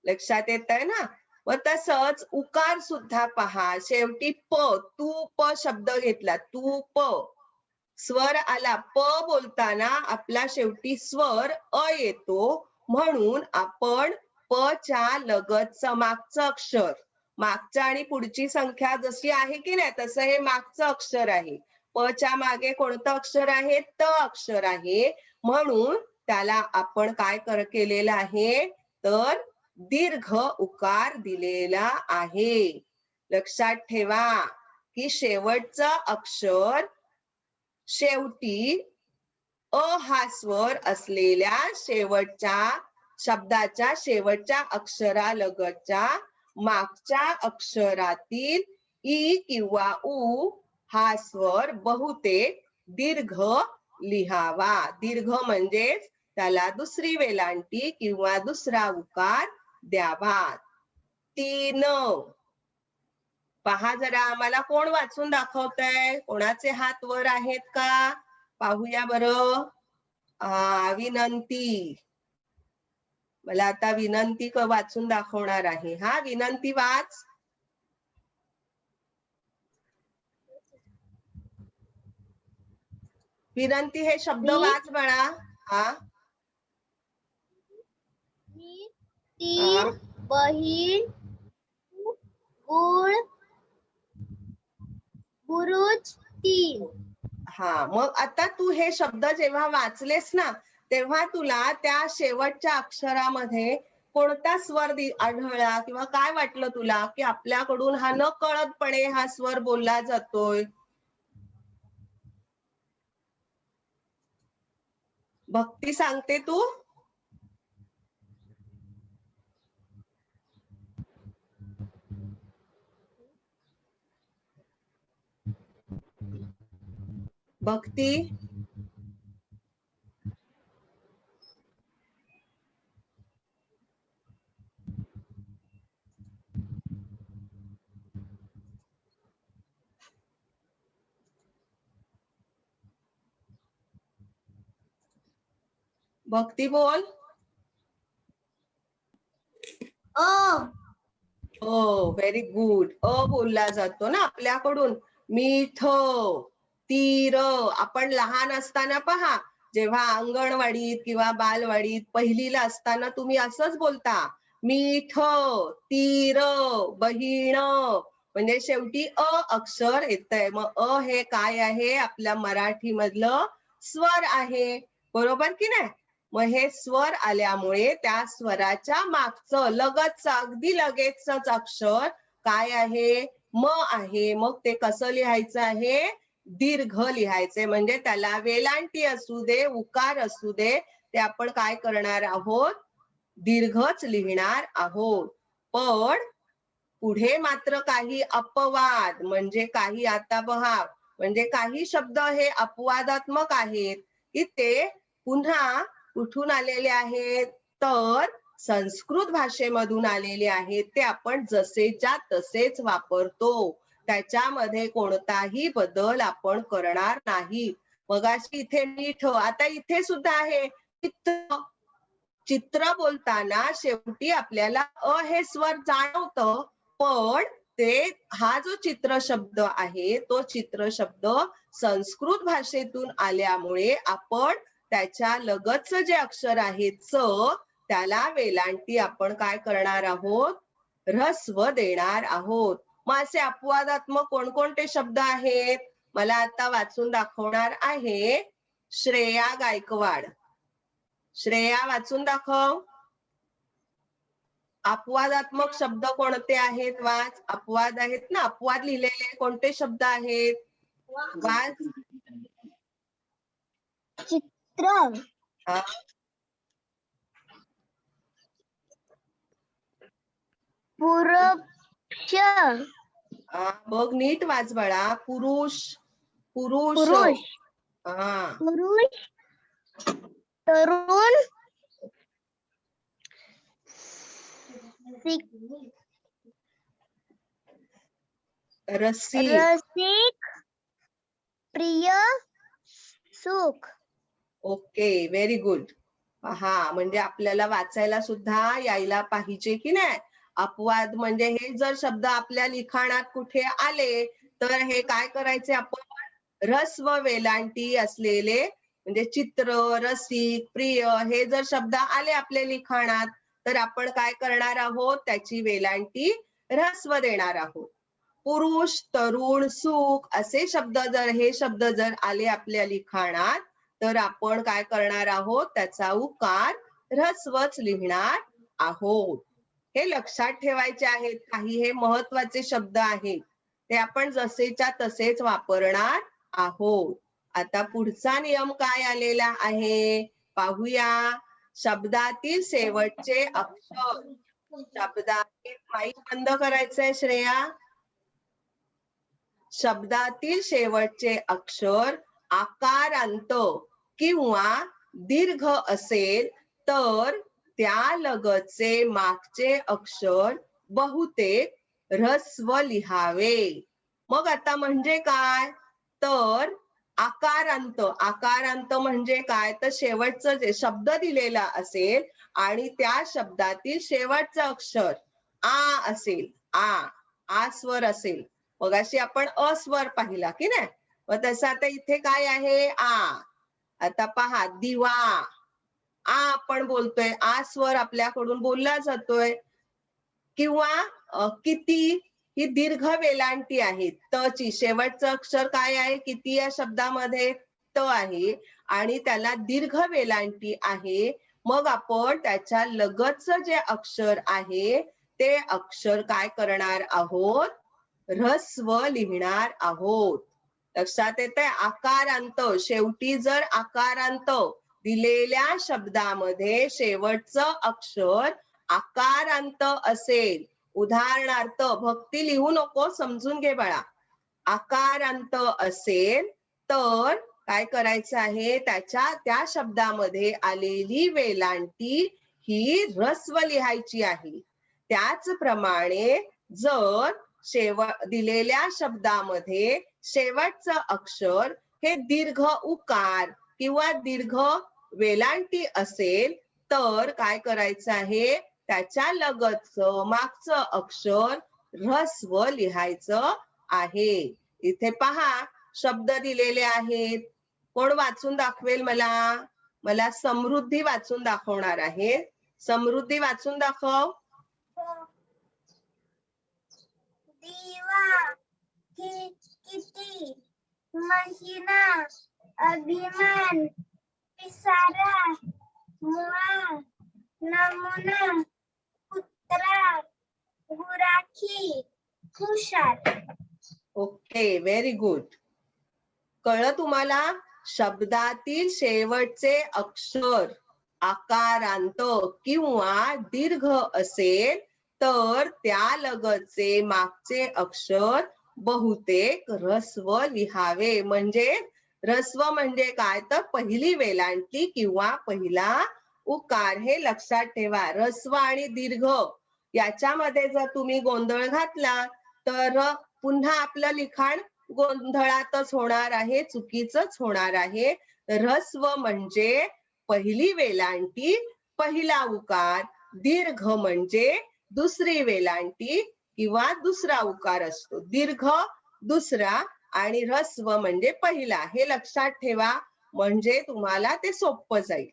लक्षात येत आहे ना? व तसंच उकार सुद्धा पहा, शेवटी प, तू प शब्द घेतला, तू प स्वर आला, प बोलताना आपला शेवटी स्वर अ येतो, म्हणून आपण प च्या लगतचं मागचं अक्षर, मागच्या आणि पुढची संख्या जशी आहे की नाही तसं हे मागचं अक्षर आहे. प च्या मागे कोणतं अक्षर आहे, त अक्षर आहे, म्हणून त्याला आपण काय केलेलं आहे तर दीर्घ उकार दिलेला आहे. लक्षात ठेवा की शेवटचं अक्षर शेवटी अ हा स्वर असलेल्या शेवटच्या शब्दाच्या शेवटच्या अक्षरालगतच्या मागच्या अक्षरातील ई किंवा उ हा स्वर बहुतेक दीर्घ लिहावा. दीर्घ म्हणजेच त्याला दुसरी वेलांटी किंवा दुसरा उकार द्यावा. 3 पहा जरा आम्हाला कोण वाचून दाखवतंय? कोणाचे हात वर आहेत का? पाहूया बरं. विनंती. मला आता विनंती वाचून दाखवणार आहे. हा विनंती वाच. विनंती हे शब्द वाच बाळा. हा तीर, बहीण, गुळ, बुरुज, तीन. हा मग आता तू हे शब्द जेव्हा वाचलेस ना तेव्हा तुला त्या शेवटच्या अक्षरामध्ये कोणता स्वर आढळला किंवा काय वाटलं तुला की आपल्याकडून हा न कळतपणे हा स्वर बोलला जातोय? भक्ती सांगते तू. भक्ती भक्ती बोल. Very good. बोलला जातो ना आपल्याकडून. मीठ, तीर. आपण लहान असताना पहा जेव्हा अंगणवाडीत किंवा बालवाडीत पहिलीला असताना तुम्ही असंच बोलता. मीठ, तीर, बहीण. म्हणजे शेवटी अक्षर येतंय. मग हे काय आहे? आपल्या मराठी मधलं स्वर आहे. बरोबर की नाही? मग हे स्वर आल्यामुळे त्या स्वराच्या मागचं लगतच अगदी लगेचच अक्षर काय आहे? म आहे. मग ते कसं लिहायचं आहे? दीर्घ लिहायचे. म्हणजे त्याला वेलांटी असू दे उकार असू दे ते आपण काय करणार आहोत? दीर्घच लिहिणार आहोत. पण पुढे मात्र काही अपवाद म्हणजे काही आता पहा म्हणजे काही शब्द हे अपवादात्मक आहेत की ते पुन्हा कुठून आलेले आहेत तर संस्कृत भाषेमधून आलेले आहेत. ते आपण जसेच्या तसेच वापरतो. त्याच्यामध्ये कोणताही बदल आपण करणार नाही. मगाशी इथे मीठ, आता इथे सुद्धा आहे चित्र. चित्र बोलताना शेवटी आपल्याला हे स्वर जाणवतं पण ते हा जो चित्र शब्द आहे तो चित्र शब्द संस्कृत भाषेतून आल्यामुळे आपण त्याच्या लगतच जे अक्षर आहे च त्याला वेलांटी आपण काय करणार आहोत? ऱ्हस्व देणार आहोत. मग असे अपवादात्मक कोणकोणते शब्द आहेत? मला आता वाचून दाखवणार आहे श्रेया गायकवाड. श्रेया वाचून दाखव. अपवादात्मक शब्द कोणते आहेत? वाच. अपवाद आहेत ना, अपवाद लिहिलेले कोणते शब्द आहेत? वाच. चित्र, पुरुष, बघ नीट वाच बाळा. पुरुष, पुरुष. पुरुष, तरुण, रसिक, प्रिय, सुख. Okay very good. हा म्हणजे आपल्याला वाचायला सुद्धा यायला पाहिजे की नाही? अपवाद म्हणजे हे जर शब्द आपल्या लिखाणात कुठे आले तर हे काय करायचे आपण? ऱ्हस्व वेलांटी असलेले म्हणजे चित्र, रसिक, प्रिय हे जर शब्द आले आपल्या लिखाणात तर आपण काय करणार आहोत? त्याची वेलांटी ऱ्हस्व देणार आहोत. पुरुष, तरुण, सुख असे शब्द जर हे शब्द जर आले आपल्या लिखाणात तर आपण काय करणार आहोत, त्याचा उकार ऱ्हस्वच लिहिणार आहोत. हे लक्षात ठेवायचे आहेत. काही हे महत्वाचे शब्द आहेत, ते आपण जसेच्या तसेच वापरणार आहोत. आता पुढचा नियम काय आलेला आहे पाहूया. शब्दातील शेवटचे अक्षर, शब्दातील माईक बंद करायचंय श्रेया. शब्दातील शेवटचे अक्षर आकारांत किंवा दीर्घ असेल तर त्या लगतचे मागचे अक्षर बहुतेक ऱ्हस्व लिहावे. मग आता म्हणजे काय, तर आकारांत, आकारांत म्हणजे काय, तर शेवटचं जे शब्द दिलेला असेल आणि त्या शब्दातील शेवटचं अक्षर आ असेल, आ स्वर असेल. मगाशी आपण अस्वर पाहिला की नाही, मग तसं आता इथे काय आहे आ. आता पहा दिवा, आ आपण बोलतोय, आ स्वर आपल्याकडून बोलला जातोय. किंवा किती, ही दीर्घ वेलांटी आहे. त ची शेवटचं अक्षर काय आहे, किती या शब्दामध्ये त आहे आणि त्याला दीर्घ वेलांटी आहे. मग आपण त्याच्या लगतचं जे अक्षर आहे ते अक्षर काय करणार आहोत, ऱ्हस्व लिहिणार आहोत. लक्षात येतंय. आकारांत, शेवटी जर आकारांत दिलेल्या शब्दामध्ये शेवटचं अक्षर आकारांत असेल, उदाहरणार्थ भक्ती लिहू नको, समजून घे बाळा. आकारांत असेल तर काय करायचं आहे, त्या शब्दामध्ये आलेली वेलांटी ही ऱ्हस्व लिहायची आहे. त्याचप्रमाणे जर दिलेल्या शब्दामध्ये शेवटचं अक्षर हे दीर्घ उकार किंवा दीर्घ वेलांटी असेल तर काय करायचं आहे, त्याच्या लगतचं मागचं अक्षर ऱ्हस्व लिहायचं आहे. इथे पहा शब्द दिलेले आहेत. कोण वाचून दाखवेल मला समृद्धी वाचून दाखवणार आहे. समृद्धी वाचून दाखव. दिवा, किती, महिना, अभिमान, पिसारा, मुळा, नमुना, कुत्रा, गुराखी, खुशाल. Okay, very good. कळलं तुम्हाला. शब्दातील शेवटचे अक्षर आकारांत किंवा दीर्घ असेल तर त्या लगतचे मागचे अक्षर बहुतेक ऱ्हस्व लिहावे. म्हणजे ऱ्हस्व म्हणजे काय, तर पहिली वेलांटी किंवा पहिला उकार. हे लक्षात ठेवा. ऱ्हस्व आणि दीर्घ याच्यामध्ये जर तुम्ही गोंधळ घातला तर पुन्हा आपलं लिखाण गोंधळातच होणार आहे, चुकीचंच होणार आहे. ऱ्हस्व म्हणजे पहिली वेलांटी पहिला उकार, दीर्घ म्हणजे दुसरी वेलांटी किंवा दुसरा उकार असतो. दीर्घ दुसरा आणि ऱ्हस्व म्हणजे पहिला. हे लक्षात ठेवा, म्हणजे तुम्हाला ते सोपं जाईल.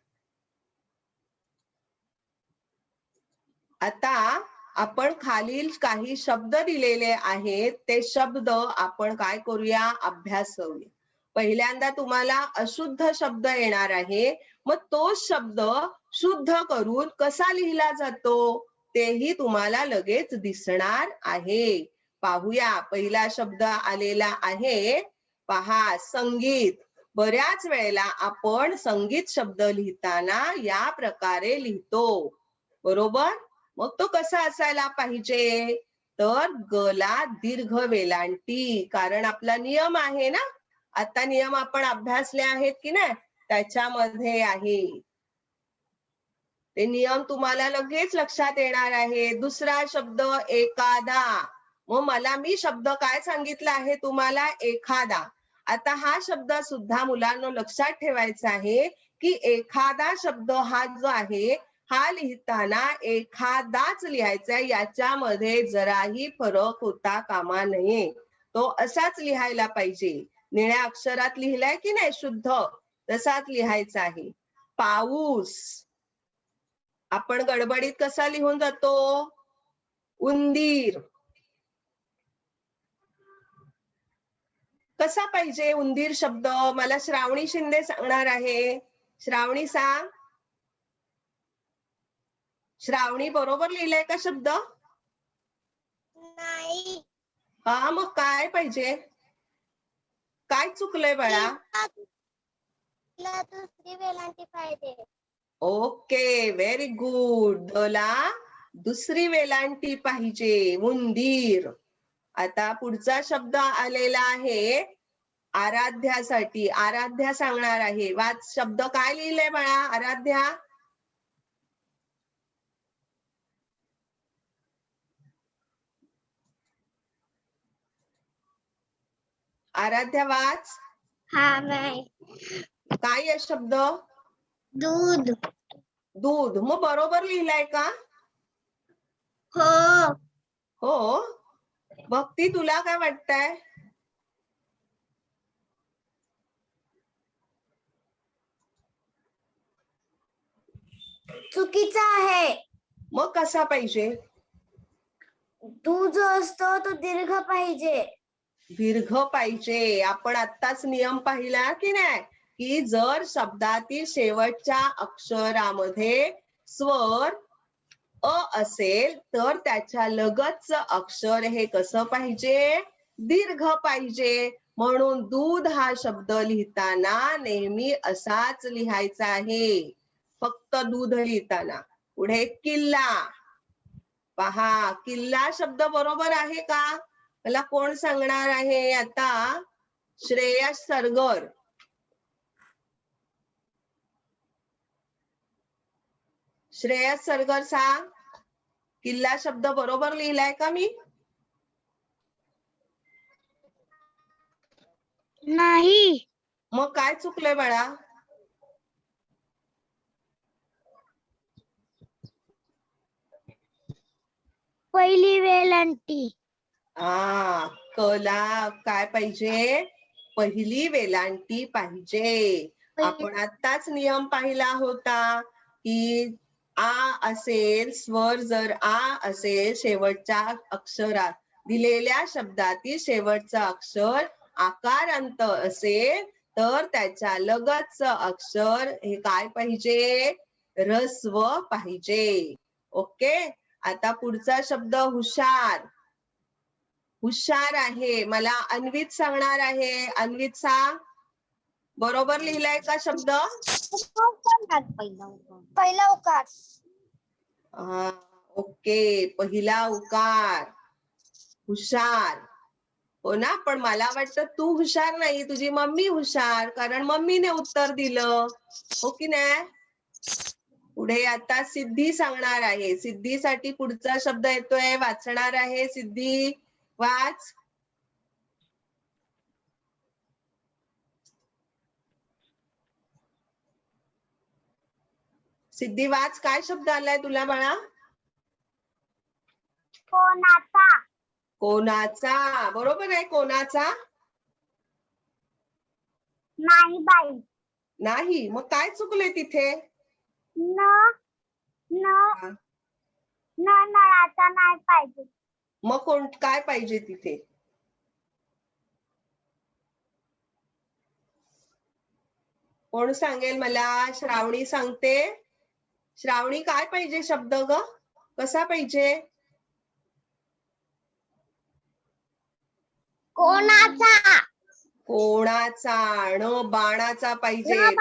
आता आपण खालील काही शब्द दिलेले आहेत, ते शब्द आपण काय करूया, अभ्यास करूया. पहिल्यांदा तुम्हाला अशुद्ध शब्द येणार आहे. मग तो शब्द शुद्ध करून कसा लिहिला जातो तेही तुम्हाला लगेच दिसणार आहे. पाहूया. पहिला शब्द आलेला आहे पहा, संगीत. बऱ्याच वेळेला आपण संगीत शब्द लिहिताना या प्रकारे लिहितो, बरोबर. मग तो कसा असायला पाहिजे, तर गला दीर्घ वेलांटी. कारण आपला नियम आहे ना, आता नियम आपण अभ्यासले आहेत की नाही, त्याच्यामध्ये आहे ते नियम, तुम्हाला लगेच लक्षात येणार आहे. दुसरा शब्द एखादा. मग मी शब्द काय सांगितला आहे तुम्हाला, एखादा. आता हा शब्द सुद्धा मुलांना लक्षात ठेवायचा आहे की एखादा शब्द हा जो आहे हा लिहिताना एखादाच लिहायचा, याच्यामध्ये जराही फरक होता कामा नये. तो असाच लिहायला पाहिजे. निळ्या अक्षरात लिहिलाय की नाही शुद्ध, तसाच लिहायचा आहे. पाऊस आपण गडबडीत कसा लिहून जातो, उंदीर. कसा पाहिजे उंदीर शब्द? मला श्रावणी शिंदे सांगणार आहे. श्रावणी सांग. श्रावणी बरोबर लिहिलाय का शब्द? नाही. हा, मग काय पाहिजे? काय चुकलंय बाळा? तिला दुसरी वेलांटी पाहिजे. Okay, very good. ला दुसरी वेलांटी पाहिजे, उंदीर. आता पुढचा शब्द आलेला आहे आराध्यासाठी. आराध्या सांगणार आहे. वाच शब्द. काय लिहिलंय बाळा आराध्या? आराध्या वाच. हा नाही. काय आहे शब्द? दूध. दूध. मग बरोबर लिहिलाय का? हो. हो. भक्ती, तुला काय वाटतंय? चुकीचा आहे. मग कसा पाहिजे? दूध जो असतो तो दीर्घ पाहिजे. दीर्घ पाहिजे. आपण आत्ताच नियम पाहिला की नाही, की जर शब्दातील शेवटच्या अक्षरामध्ये स्वर अ असेल तर त्याच्या लगतच अक्षर हे कसं पाहिजे? दीर्घ पाहिजे. म्हणून दूध हा शब्द लिहिताना नेहमी असाच लिहायचा आहे, फक्त दूध लिहिताना. पुढे किल्ला. पहा, किल्ला शब्द बरोबर आहे का? मला कोण सांगणार आहे आता? श्रेयस सरगर. श्रेयस सरगर सांग. किल्ला शब्द बरोबर लिहिलाय का मी? नाही. मग काय चुकलंय बाळा? पहिली वेलांटी. कला काय पाहिजे? पहिली वेलांटी पाहिजे. आपण आत्ताच नियम पाहिला होता की आ असेल, स्वर जर आ असेल शेवटच्या अक्षरात, दिलेल्या शब्दातील शेवटचं अक्षर आकारांत असेल तर त्याच्या लगतच अक्षर हे काय पाहिजे? ऱ्हस्व पाहिजे. ओके. आता पुढचा शब्द हुशार. हुशार आहे. मला अन्वित सांगणार आहे. अन्वित सांग. बरोबर लिहिलाय का शब्द? पहिला उकार. ओके, पहिला उकार. हुशार. हो ना, पण मला वाटतं तू हुशार नाही, तुझी मम्मी हुशार, कारण मम्मीने उत्तर दिलं. हो की नाही? पुढे आता सिद्धी सांगणार आहे. सिद्धीसाठी पुढचा शब्द येतोय, वाचणार आहे. सिद्धी वाच. सिद्धी वाच. काय शब्द आलाय तुला बाळा? कोणाचा. कोणाचा. बरोबर आहे. कोणाचा नाही बाई. नाही. मग काय चुकले तिथे? नळाचा नाही पाहिजे. मग काय पाहिजे तिथे? कोण सांगेल मला? श्रावणी सांगते. श्रावणी, काय पाहिजे शब्द ग? कसा पाहिजे? कोणाचा. कोणाचा. न बाणाचा पाहिजे.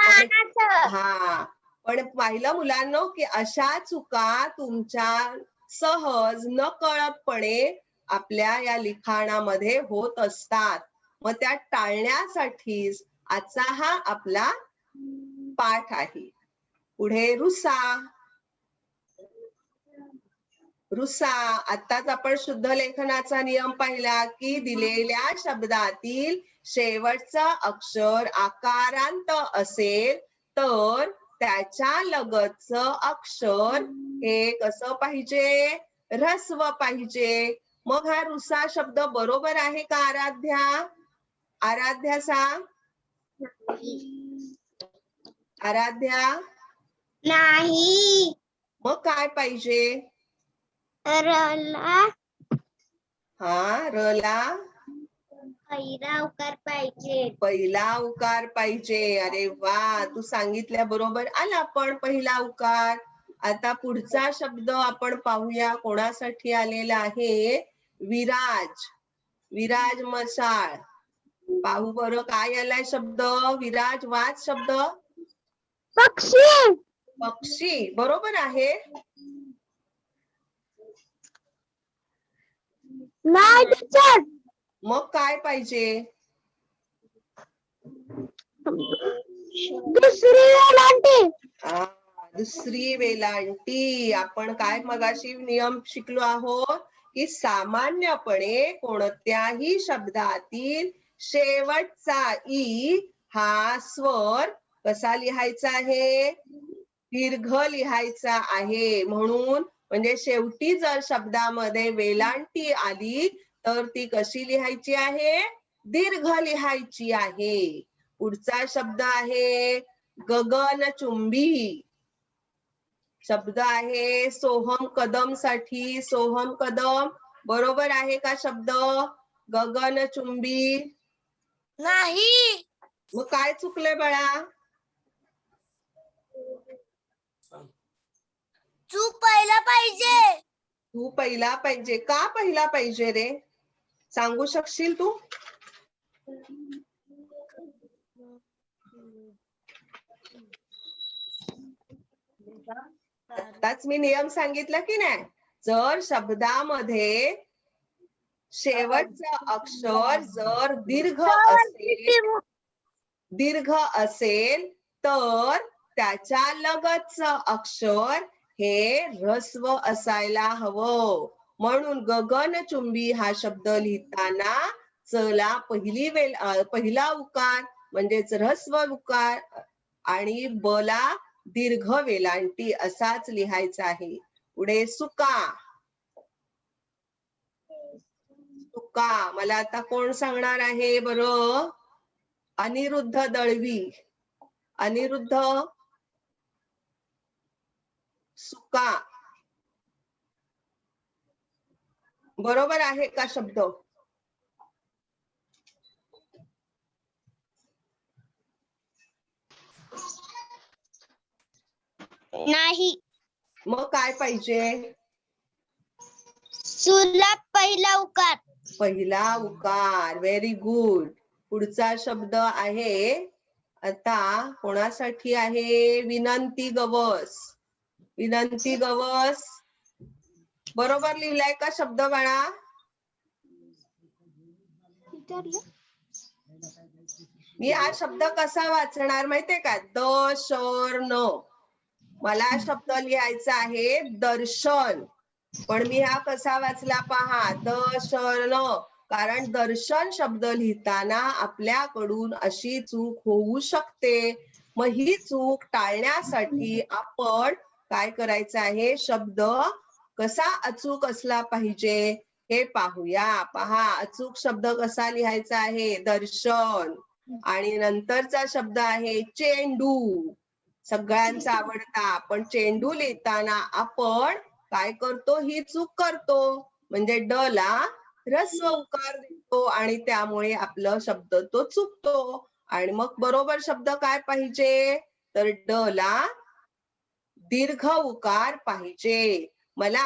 पण पाहिलं मुलांनो की अशा चुका तुमच्या सहज न कळतपणे आपल्या या लिखाणामध्ये होत असतात. मग त्या टाळण्यासाठीच आजचा हा आपला पाठ आहे. पुढे रुसा. रुसा. आताच आपण शुद्ध लेखनाचा नियम पाहिला की दिलेल्या शब्दातील शेवटचं अक्षर आकारांत असेल तर त्याच्या लगतचं अक्षर हे कसं पाहिजे? ऱ्हस्व पाहिजे. मग हा रुसा शब्द बरोबर आहे का आराध्या? आराध्या सांग. आराध्या. नाही. मग काय पाहिजे? रला. रला पहिला उकार पाहिजे. पहिला उकार पाहिजे. अरे वा, तू सांगितल्या बरोबर आला पण पहिला उकार. आता पुढचा शब्द आपण पाहूया कोणासाठी आलेला आहे. विराज. विराज मशाळ. पाहू बरं काय आलाय शब्द. विराज वाच शब्द. पक्षी. पक्षी बरोबर आहे. नाही टीचर. मग काय पाहिजे. दुसरी वेलांटी. दुसरी वेलांटी. आपण काय मगाशी नियम शिकलो आहोत की सामान्यपणे कोणत्याही शब्दातील शेवटचा ई हा स्वर कसा लिहायचा आहे. दीर्घ लिहायचा आहे. म्हणून म्हणजे शेवटी जर शब्दामध्ये वेलांटी आली तर ती कशी लिहायची आहे. दीर्घ लिहायची आहे. पुढचा शब्द आहे गगनचुंबी. शब्द आहे सोहम कदम साठी. सोहम कदम बरोबर आहे का शब्द. गगनचुंबी नाही. मग काय चुकलंय बाळा. तू पहिला पाहिजे. तू पहिला पाहिजे. का पहिला पाहिजे रे. सांगू शकशील तू. आताच मी नियम सांगितला की नाही. जर शब्दामध्ये शेवटचं अक्षर जर दीर्घ असेल तर त्याच्या लगतचं अक्षर हे ऱ्हस्व असायला हवं. म्हणून गगनचुंबी हा शब्द लिहिताना चला पहिला उकार म्हणजेच ऱ्हस्व उकार आणि बला दीर्घ वेलांटी असाच लिहायचा आहे. पुढे सुका. सुका मला आता कोण सांगणार आहे बरं. अनिरुद्ध दळवी. अनिरुद्ध. सुका बरोबर आहे का शब्द. नाही. मग काय पाहिजे. सुलभ पहिला उकार. पहिला उकार. Very good. पुढचा शब्द आहे आता कोणासाठी आहे. विनंती गवस. विनंती गवस बरोबर लिहिलाय का शब्द बाळा. मी हा शब्द कसा वाचणार माहितीये का. द शर न. मला शब्द लिहायचा आहे दर्शन. पण मी हा कसा वाचला पहा. दर्शन. कारण दर्शन शब्द लिहिताना आपल्याकडून अशी चूक होऊ शकते. मग ही चूक टाळण्यासाठी आपण काय करायचं आहे. शब्द कसा अचूक असला पाहिजे हे पाहूया. पहा अचूक शब्द कसा लिहायचा आहे. दर्शन. आणि नंतरचा शब्द आहे चेंडू. सगळ्यांचा आवडता. पण चेंडू लिहिताना आपण काय करतो. ही चूक करतो. म्हणजे ड ला ऱ्हस्व उकार देतो आणि त्यामुळे आपलं शब्द तो चुकतो. आणि मग बरोबर शब्द काय पाहिजे. तर ड ला दीर्घ उकार पाहिजे. मला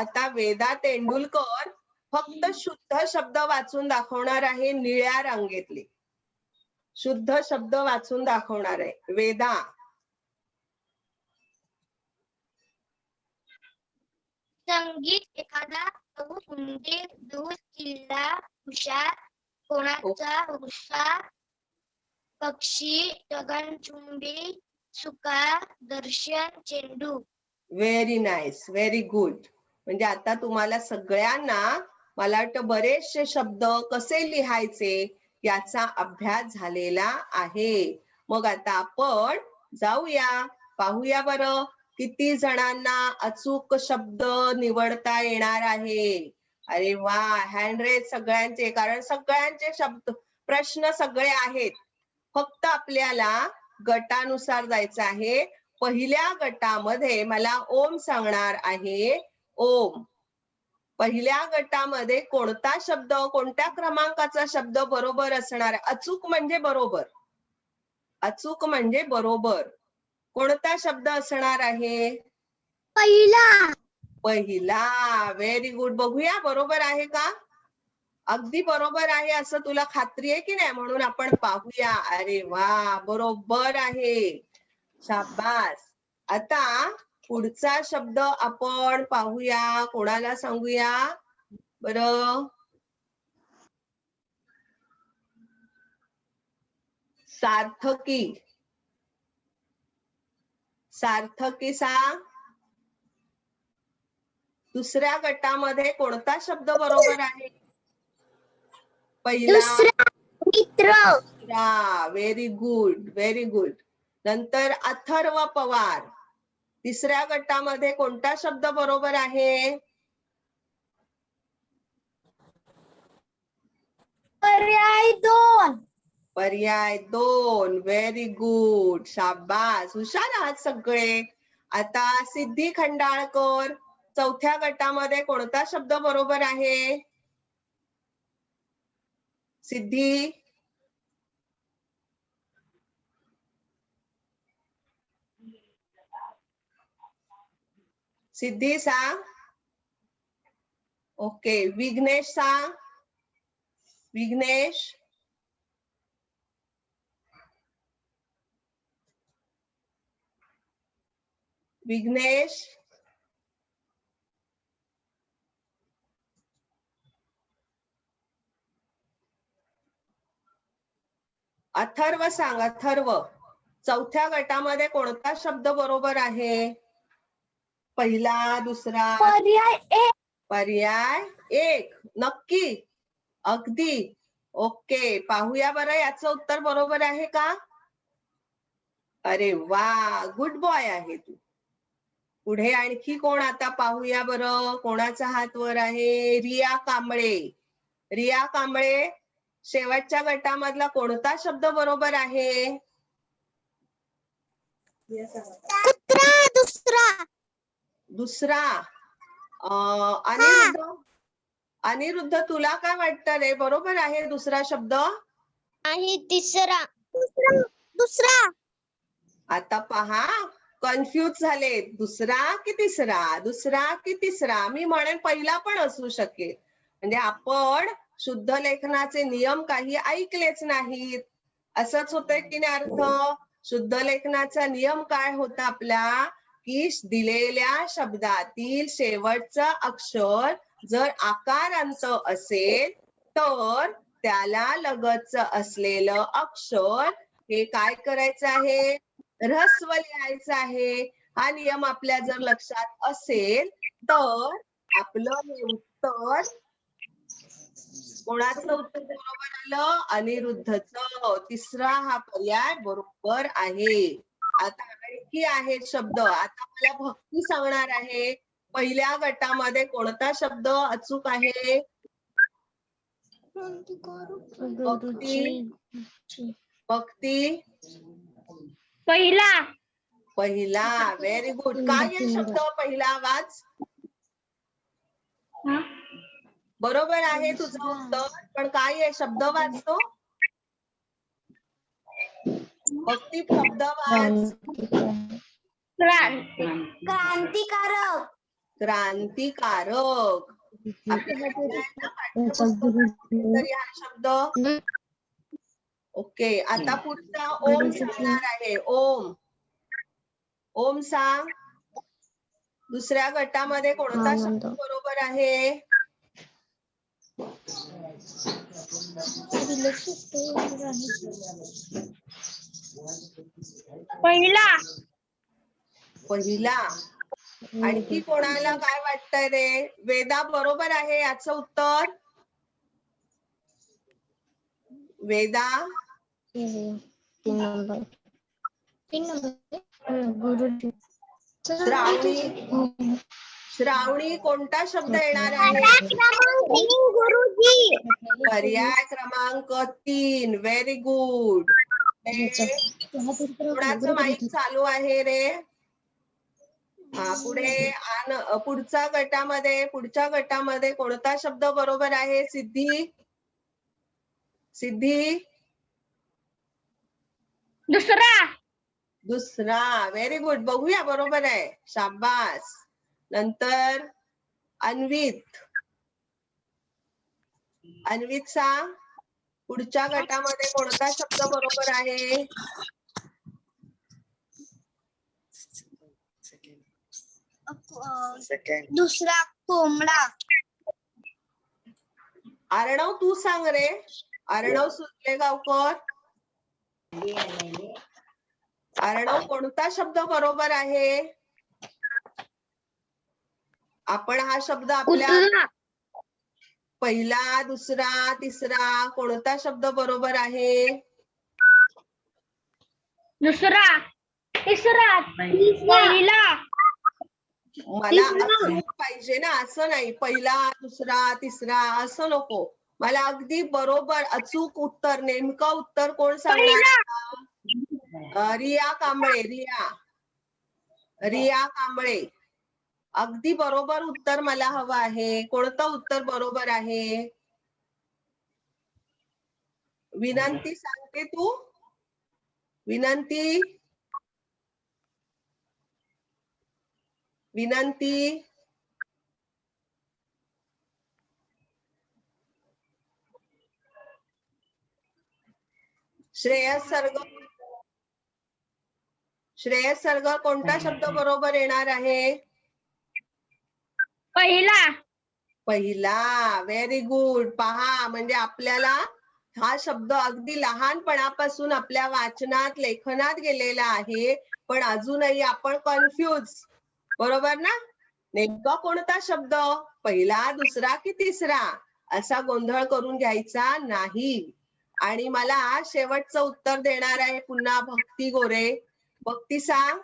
आता वेदा तेंडुलकर फक्त शुद्ध शब्द वाचून दाखवणार आहे. निळ्या रंगेतले शुद्ध शब्द वाचून दाखवणार आहे. वेदा. संगीत एखादा उंदीर दूध किल्ला हुशार कोणाचा हुशार पक्षी गगनचुंबी सुका दर्शन चेंडू. Very nice. Very good. म्हणजे आता तुम्हाला सगळ्यांना मला वाटतं बरेचसे शब्द कसे लिहायचे याचा अभ्यास झालेला आहे. मग आता आपण जाऊया पाहूया बरं किती जणांना अचूक शब्द निवडता येणार आहे. अरे वा. हँड रेज सगळ्यांचे. कारण सगळ्यांचे शब्द प्रश्न सगळे आहेत. फक्त आपल्याला गटानुसार जायचं आहे. पहिल्या गटामध्ये मला ओम सांगणार आहे. ओम. पहिल्या गटामध्ये कोणता शब्द, कोणत्या क्रमांकाचा शब्द बरोबर असणार आहे? अचूक म्हणजे बरोबर. अचूक म्हणजे बरोबर. कोणता शब्द असणार आहे? पहिला. पहिला. Very good. बघूया बरोबर आहे का? अगदी बरोबर आहे असं तुला खात्री आहे की नाही? म्हणून आपण पाहूया. अरे वा, बरोबर आहे. शाबास. आता पुढचा शब्द आपण पाहूया. कोणाला सांगूया बरं? सार्थकी. सार्थकी सांग. दुसऱ्या गटामध्ये कोणता शब्द बरोबर आहे? पहिला. मित्र. Very good, very good. नंतर अथर्व पवार. तिसऱ्या गटामध्ये कोणता शब्द बरोबर आहे? पर्याय 2. पर्याय 2. Very good. शाबास. हुशार आहात सगळे. आता सिद्धी खंडाळकर. चौथ्या गटामध्ये कोणता शब्द बरोबर आहे? सिद्धी. सिद्धी सांग. ओके. विघ्नेश सांग. विघ्नेश. विघ्नेश. अथर्व सांग. अथर्व. चौथ्या गटामध्ये कोणता शब्द बरोबर आहे? पहिला, दुसरा? पर्याय 1. पर्याय 1. नक्की? अगदी. ओके. पाहूया बरं याचं उत्तर बरोबर आहे का? अरे वा, गुड बॉय आहे तू. पुढे आणखी कोण आता पाहूया बरं? कोणाचा हात वर आहे? रिया कांबळे. रिया कांबळे. शेवटच्या गटामधला कोणता शब्द बरोबर आहे? कुत्रा. दुसरा. दुसरा. अनिरुद्ध. अनिरुद्ध, तुला काय वाटतं रे? बरोबर आहे दुसरा शब्द? आणि तिसरा. दुसरा. आता पहा, कन्फ्यूज झाले. दुसरा की तिसरा? दुसरा की तिसरा? मी म्हणेन पहिला पण असू शकेल. म्हणजे आपण शुद्ध लेखनाचे नियम काही ऐकलेच नाहीत. असंच होतंय की नाही अर्थ? शुद्ध लेखनाचा नियम काय होता आपला? की दिलेल्या शब्दातील शेवटचं अक्षर जर आकारांत असेल तर त्याला लगतच असलेलं अक्षर हे काय करायचं आहे? ऱ्हस्व लिहायचं आहे. हा नियम आपल्या जर लक्षात असेल तर आपलं हे उत्तर, कोणाचं उत्तर बरोबर आलं? अनिरुद्धचं. तिसरा हा पर्याय बरोबर आहे. आता आणखी आहेत शब्द. आता मला भक्ती सांगणार आहे. पहिल्या गटामध्ये कोणता शब्द अचूक आहे? भक्ती. भक्ती. पहिला. पहिला. Very good. काय आहे शब्द पहिला? वाच. बरोबर आहे तुझं उत्तर, पण काय आहे शब्द? वाचतो. भक्ती शब्द वाच. क्रांतिकारक. क्रांतिकारक. तरी हा शब्द. ओके. आता पुढचा ओम सांगणार आहे. ओम. ओम सांग. दुसऱ्या गटामध्ये कोणता शब्द बरोबर आहे? पहिला. पहिला. आणखी कोणाला काय वाटतंय रे? वेदा, बरोबर आहे याचं उत्तर? वेदा. 3 नंबर. गुरुजी. श्रावणी. श्रावणी. कोणता शब्द येणार आहे? गुरुजी. पर्याय क्रमांक 3. Very good. कोणाचं माईक चालू आहे रे? हा पुढे पुढच्या गटामध्ये कोणता शब्द बरोबर आहे सिद्धी? सिद्धी दुसरा व्हेरी गुड. बघूया बरोबर आहे. शाबास. नंतर अन्वित सांग पुढच्या गटामध्ये कोणता शब्द बरोबर आहे? दुसरा कोंबडा. अर्णव तू सांग रे. अर्णव सुर्लेगावकर. अर्णव कोणता शब्द बरोबर आहे? आपण हा शब्द आपल्या पहिला, दुसरा, तिसरा कोणता शब्द बरोबर आहे? दुसरा, तिसरा, पहिला. मला अचूक पाहिजे ना, असं नाही पहिला, दुसरा, तिसरा असं नको. मला अगदी बरोबर अचूक उत्तर, नेमकं उत्तर कोण सांगणार? रिया कांबळे. रिया कांबळे. अगदी बरोबर उत्तर मला हवं आहे. कोणतं उत्तर बरोबर आहे? विनंती सांगते तू. विनंती. श्रेयस सरगर कोणता शब्द बरोबर येणार आहे? पहिला. Very good. पहा म्हणजे आपल्याला हा शब्द अगदी लहानपणापासून आपल्या वाचनात लेखनात गेलेला आहे, पण अजूनही आपण कन्फ्यूज. बरोबर ना? नेमका कोणता शब्द पहिला, दुसरा की तिसरा असा गोंधळ करून घ्यायचा नाही. आणि मला शेवटचं उत्तर देणार आहे पुन्हा भक्ती गोरे. भक्ती सांग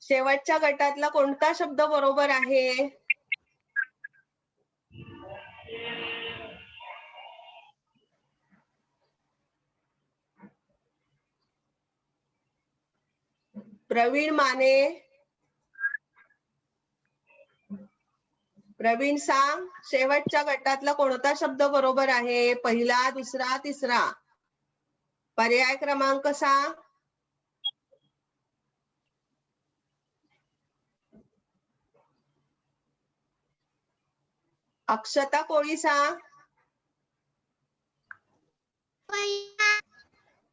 शेवटच्या गटातला कोणता शब्द बरोबर आहे? प्रवीण माने. प्रवीण सांग शेवटच्या गटातला कोणता शब्द बरोबर आहे? पहिला, दुसरा, तिसरा. पर्याय क्रमांक सांग. अक्षता कोळी सांग.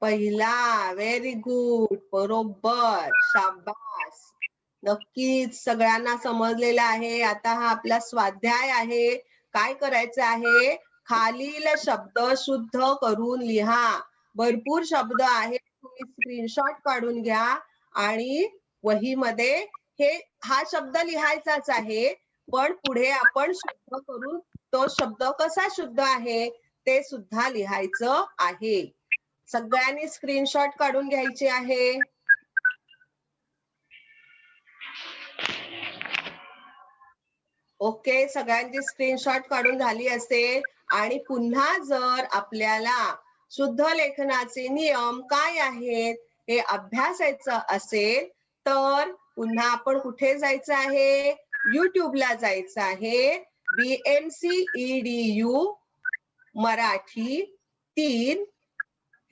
पहिला. Very good. बरोबर. शाबास. नक्कीच सगळ्यांना समजलेला आहे. आता हा आपला स्वाध्याय आहे. काय करायचं आहे? खालील शब्द शुद्ध करून लिहा. भरपूर शब्द आहेत. तुम्ही स्क्रीनशॉट काढून घ्या आणि वहीमध्ये हा शब्द लिहायचाच आहे, पण पुढे आपण शुद्ध करून तो शब्द कसा शुद्ध आहे ते सुद्धा लिहायचं आहे. सगळ्यांनी स्क्रीनशॉट काढून घ्यायचे आहे. ओके. सगळ्यांची स्क्रीनशॉट काढून झाली असेल. आणि पुन्हा जर आपल्याला शुद्ध लेखनाचे नियम काय आहेत हे अभ्यासायचं असेल तर पुन्हा आपण कुठे जायचं आहे? युट्यूबला जायचं आहे. BMC EDU मराठी 3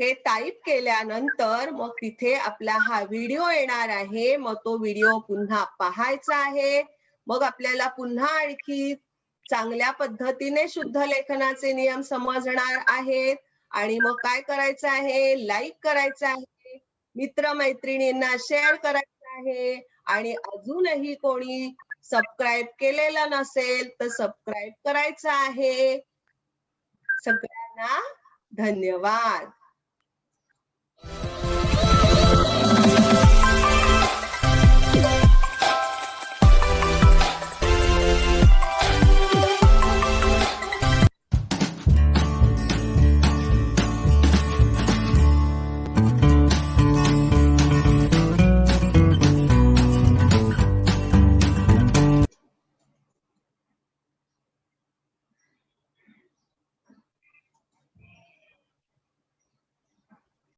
हे टाईप केल्यानंतर मग तिथे आपला हा व्हिडिओ येणार आहे. मग तो व्हिडिओ पुन्हा पाहायचा आहे. मग आपल्याला पुन्हा आणखी चांगल्या पद्धतीने शुद्ध लेखनाचे नियम समजणार आहेत. आणि मग काय करायचं आहे? लाईक करायचं आहे, मित्रमैत्रिणींना शेअर करायचं आहे. आणि अजूनही कोणी सबस्क्राईब केलेलं नसेल तर सबस्क्राईब करायचं आहे. सगळ्यांना धन्यवाद.